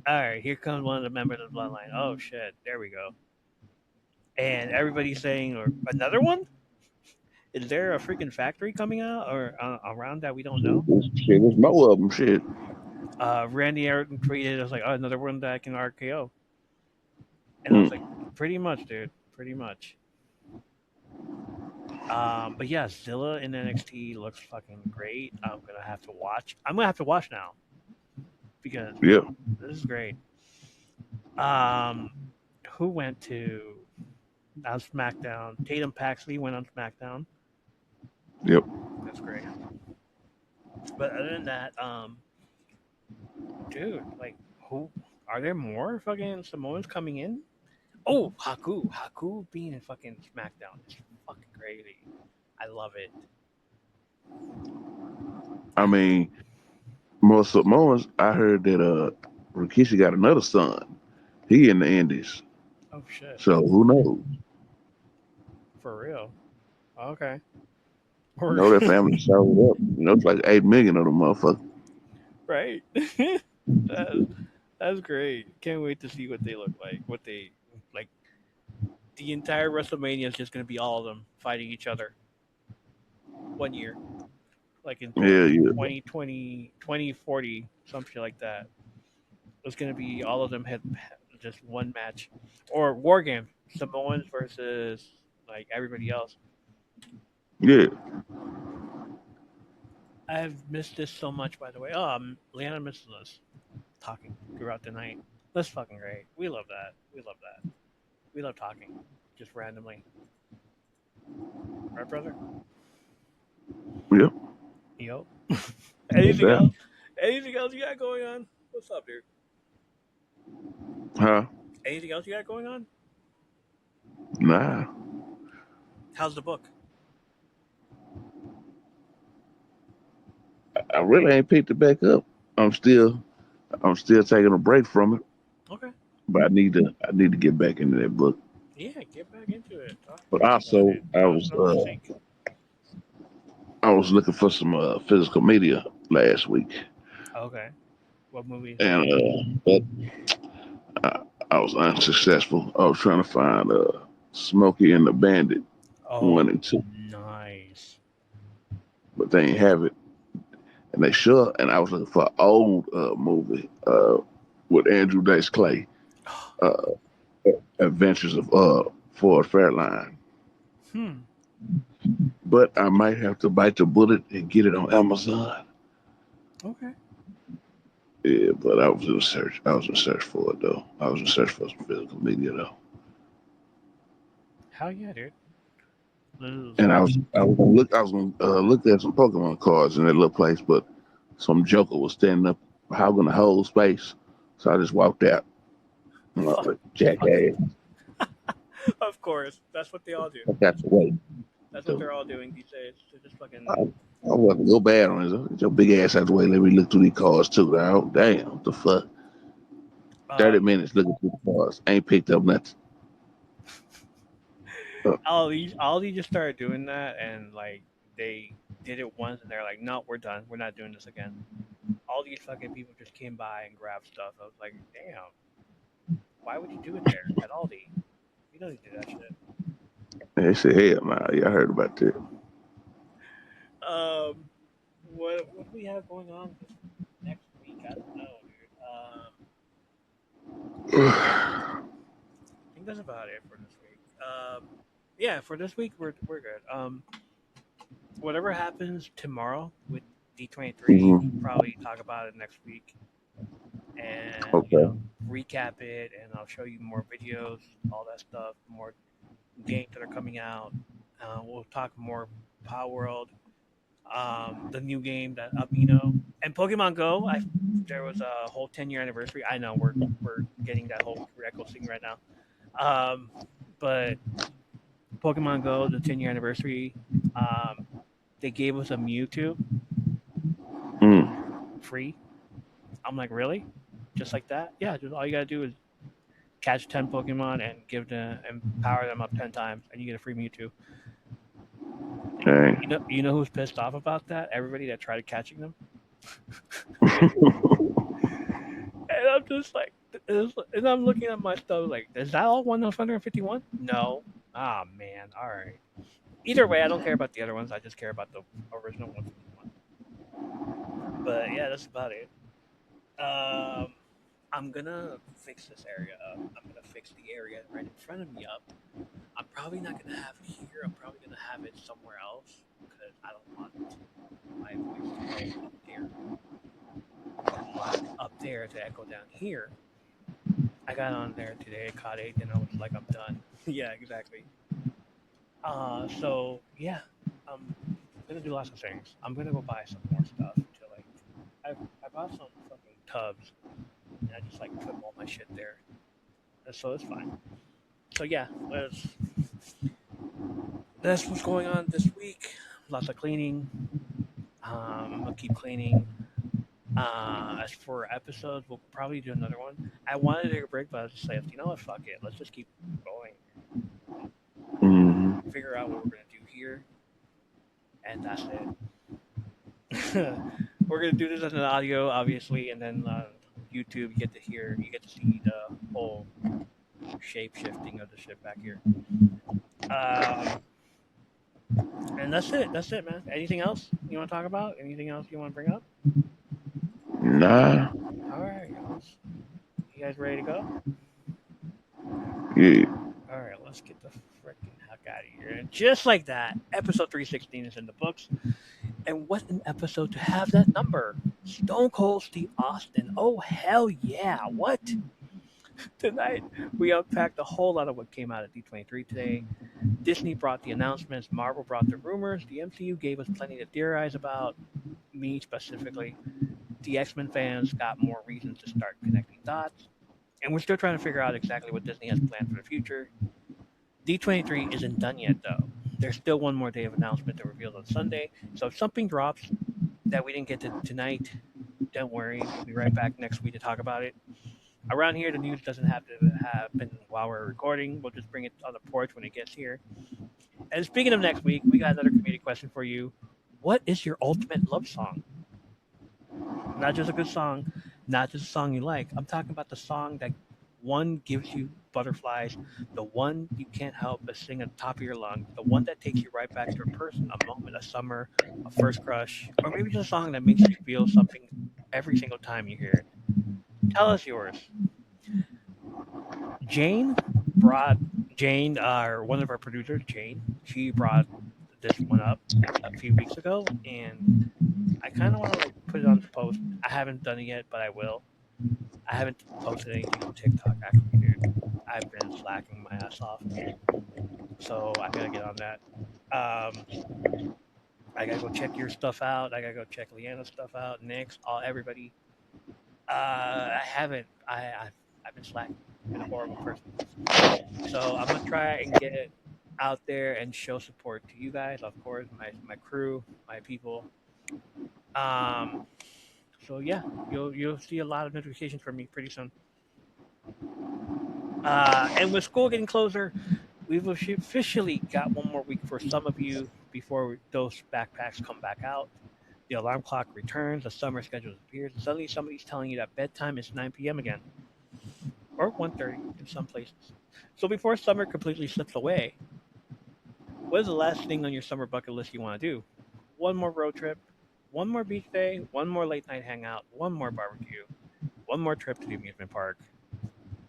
All right, here comes one of the members of the bloodline. Oh shit, there we go. And everybody's saying, or another one? Is there a freaking factory coming out or around that we don't know? Shit, there's more of them. Shit. Randy Orton created as like another one that can RKO, and I was like, Mm. pretty much, dude, pretty much. But yeah, Zilla in NXT looks fucking great. I'm gonna have to watch now because Yeah. this is great. Um, who went to on SmackDown? Tatum Paxley went on SmackDown. Yep. That's great. But other than that, dude, like who? Are there more fucking Samoans coming in? Oh, Haku being in fucking SmackDown is fucking crazy. I love it. I mean, most Samoans. I heard that Rikishi got another son. He in the Indies, Oh shit, so who knows? for real. Okay. You Or know that family showed up. You know, it's like 8 million of them motherfuckers. right. that's that's great. Can't wait to see what they look like. What they like. The entire WrestleMania is just gonna be all of them fighting each other 1 year, like in Yeah, yeah, 2020, 2040, some shit like that. It's gonna be all of them had just one match, or war game, Samoans versus like everybody else. yeah. I've missed this so much, by the way. Leanna misses us talking throughout the night. That's fucking great. We love that. We love that. We love talking, just randomly. Right, brother? Yep. Yo. No Anything doubt. else? Anything else you got going on? What's up, dude? Huh? Anything else you got going on? Nah. How's the book? I really ain't picked it back up. I'm still I'm still taking a break from it, Okay. but I need to get back into that book. Yeah, get back into it. Talk to But me about also it. Bounce it off the sink. I was looking for some physical media last week, Okay. What movies did you? but I, I was unsuccessful. I was trying to find Smokey and the Bandit Oh, 1 and 2, nice. but they ain't have it, and they sure. And I was looking for an old movie with Andrew Dice Clay, uh, Adventures of Ford Fairline. Hmm. But I might have to bite the bullet and get it on Amazon. Okay. Yeah, but I was in search. I was in search for it though. I was in search for some physical media though. Hell yeah, dude. Liz. And I was gonna look at some Pokemon cards in that little place, but some joker was standing up hogging the whole space. So I just walked out. And I was Fuck. like, Fuck. jackass, Of course. That's what they all do. I got to wait. That's what So they're all doing these days. They're just I, fucking. I wasn't go bad on it. Get your big ass out the way. Let me look through these cards too. Now, damn, what the fuck? 30 Um. minutes looking through the cards. Ain't picked up nothing. Uh, All these just started doing that, and like they did it once, and they're like, "No, we're done. We're not doing this again." All these fucking people just came by and grabbed stuff. I was like, "Damn, why would you do it there at Aldi? You don't need to do that shit." they said, hell nah, yeah, I heard about that. What do we have going on this next week? I don't know, dude. I think that's about it for this week. Yeah, for this week we're good. Whatever happens tomorrow with D23, we'll hmm probably talk about it next week, and Okay. recap it, and I'll show you more videos, all that stuff, more games that are coming out. We'll talk more Power World, the new game that and Pokemon Go. There was a whole 10-year anniversary. I know we're getting that whole record thing right now. But Pokemon Go, the 10-year anniversary, um, they gave us a Mewtwo Mm. free. I'm like, really? Just like that? Yeah, just all you gotta do is catch 10 Pokemon and power them up 10 times, and you get a free Mewtwo. Okay. You know who's pissed off about that? Everybody that tried catching them. And I'm just like, and I'm looking at my stuff like, is that all 151? No. Ah, man. All right. Either way, I don't care about the other ones. I just care about the original 151. But yeah, that's about it. Um, I'm gonna fix this area up. I'm gonna fix the area right in front of me up. I'm probably not gonna have it here. I'm probably gonna have it somewhere else because I don't want my voice to go up there. I don't want up there to echo down here. I got on there today, caught eight, and I was like, I'm done. Yeah, exactly. So yeah, I'm gonna do lots of things. I'm gonna go buy some more stuff to like. I bought some fucking tubs, and I just like put all my my shit there, so it's fine. So yeah, that's what's going on this week. Lots of cleaning. I'm gonna keep cleaning. As for episodes, we'll probably do another one. I wanted to take a break, but I was just like, you know what, fuck it. Let's just keep going and Mm-hmm. figure out what we're gonna do here, and that's it. We're gonna do this as an audio, obviously, and then on YouTube, you get to see the whole shape shifting of the ship back here. Um, and that's it. That's it, man. Anything else you want to talk about? Anything else you want to bring up? Nah. All right, guys. You guys ready to go? Yeah. All right, let's get the freaking heck out of here. And just like that, episode 316 is in the books. And what an episode to have that number. Stone Cold Steve Austin. Oh, hell yeah. What? Tonight, we unpacked a whole lot of what came out at D23 today. Disney brought the announcements, Marvel brought the rumors, the MCU gave us plenty to theorize about, me specifically. The X-Men fans got more reasons to start connecting dots. And we're still trying to figure out exactly what Disney has planned for the future. D23 isn't done yet, though. There's still one more day of announcement to reveal on Sunday. So if something drops that we didn't get to tonight, don't worry. We'll be right back next week to talk about it. Around here, the news doesn't have to happen while we're recording. We'll just bring it on the porch when it gets here. And speaking of next week, we got another community question for you. What is your ultimate love song? Not just a good song, not just a song you like. I'm talking about the song that one gives you butterflies, the one you can't help but sing at the top of your lungs, the one that takes you right back to a person, a moment, a summer, a first crush, or maybe just a song that makes you feel something every single time you hear it. Tell us yours. Jane brought Jane, one of our producers, Jane. She brought this one up a few weeks ago, and I kind of want to like put it on the post. I haven't done it yet, but I will. I haven't posted anything on TikTok actually, dude. I've been slacking my ass off, so I gotta get on that. Um, I gotta go check your stuff out. I gotta go check Leanna's stuff out. Nick's, all everybody. I haven't. I've been slacking. I've been a horrible person. So I'm gonna try and get it out there and show support to you guys, of course, my crew, my people. Um, so yeah, you'll see a lot of notifications from me pretty soon. And with school getting closer, we've officially got one more week for some of you before those backpacks come back out. The alarm clock returns, the summer schedule appears, and suddenly somebody's telling you that bedtime is 9 p.m. again, or 1:30 in some places. So before summer completely slips away, what is the last thing on your summer bucket list you want to do? One more road trip, one more beach day, one more late night hangout, one more barbecue, one more trip to the amusement park.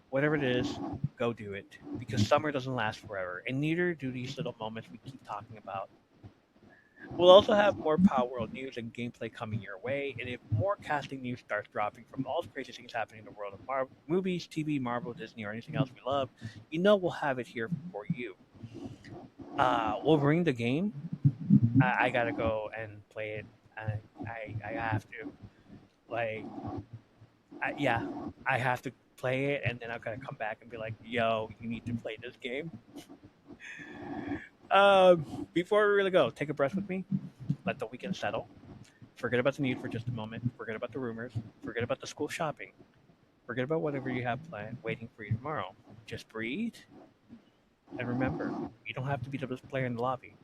Whatever it is, go do it. Because summer doesn't last forever, and neither do these little moments we keep talking about. We'll also have more Power World news and gameplay coming your way, and if more casting news starts dropping from all the crazy things happening in the world of movies, TV, Marvel, Disney, or anything else we love, you know we'll have it here for you. We'll bring the game. I gotta go and play it. I have to. Like, yeah, I have to play it, and then I'm gonna come back and be like, "Yo, you need to play this game." Before we really go, take a breath with me. Let the weekend settle. Forget about the need for just a moment. Forget about the rumors. Forget about the school shopping. Forget about whatever you have planned waiting for you tomorrow. Just breathe and remember, you don't have to be the best player in the lobby.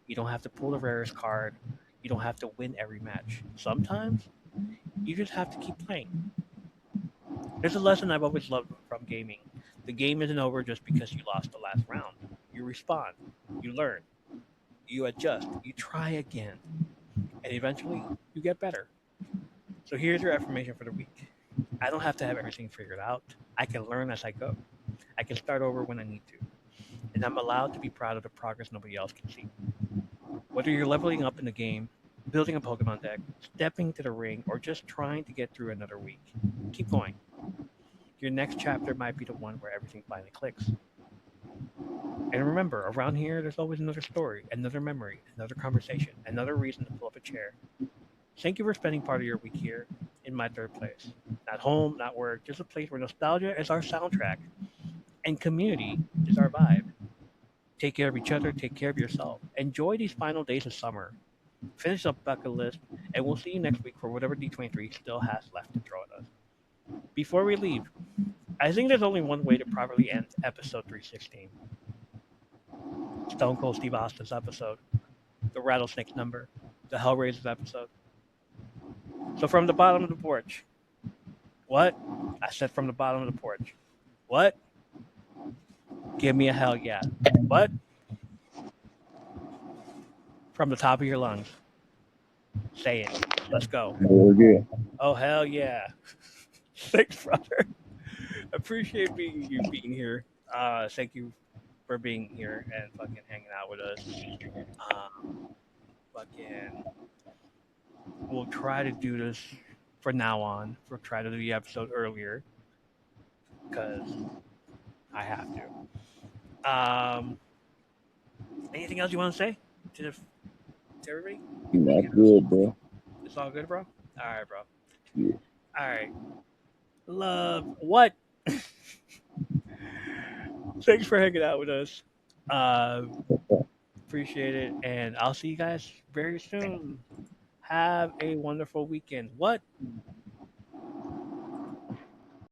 You don't have to pull the rarest card. You don't have to win every match. Sometimes you just have to keep playing. There's a lesson I've always loved from gaming. The game isn't over just because you lost the last round. You respond, you learn, you adjust, you try again, and eventually you get better. So here's your affirmation for the week. I don't have to have everything figured out. I can learn as I go. I can start over when I need to. And I'm allowed to be proud of the progress nobody else can see. Whether you're leveling up in the game, building a Pokemon deck, stepping to the ring, or just trying to get through another week, keep going. Your next chapter might be the one where everything finally clicks. And remember, around here, there's always another story, another memory, another conversation, another reason to pull up a chair. Thank you for spending part of your week here. in my third place. Not home, not work, just a place where nostalgia is our soundtrack and community is our vibe. Take care of each other, take care of yourself. Enjoy these final days of summer. Finish up bucket list, and we'll see you next week for whatever D23 still has left to throw at us. Before we leave, I think there's only one way to properly end episode 316. Stone Cold Steve Austin's episode, the Rattlesnake number, the Hellraisers episode. So from the bottom of the porch, what? I said from the bottom of the porch. What? Give me a hell yeah. What? From the top of your lungs. Say it. Let's go. Hell yeah. Oh hell yeah. Thanks, brother. Appreciate you being here. Thank you for being here and fucking hanging out with us. Fucking, we'll try to do this from now on. We'll try to do the episode earlier because I have to. Anything else you want to say to everybody? Not good, bro. It's all good, bro. All right, bro. Yeah. All right. Love what? Thanks for hanging out with us. Appreciate it, and I'll see you guys very soon. Have a wonderful weekend. What?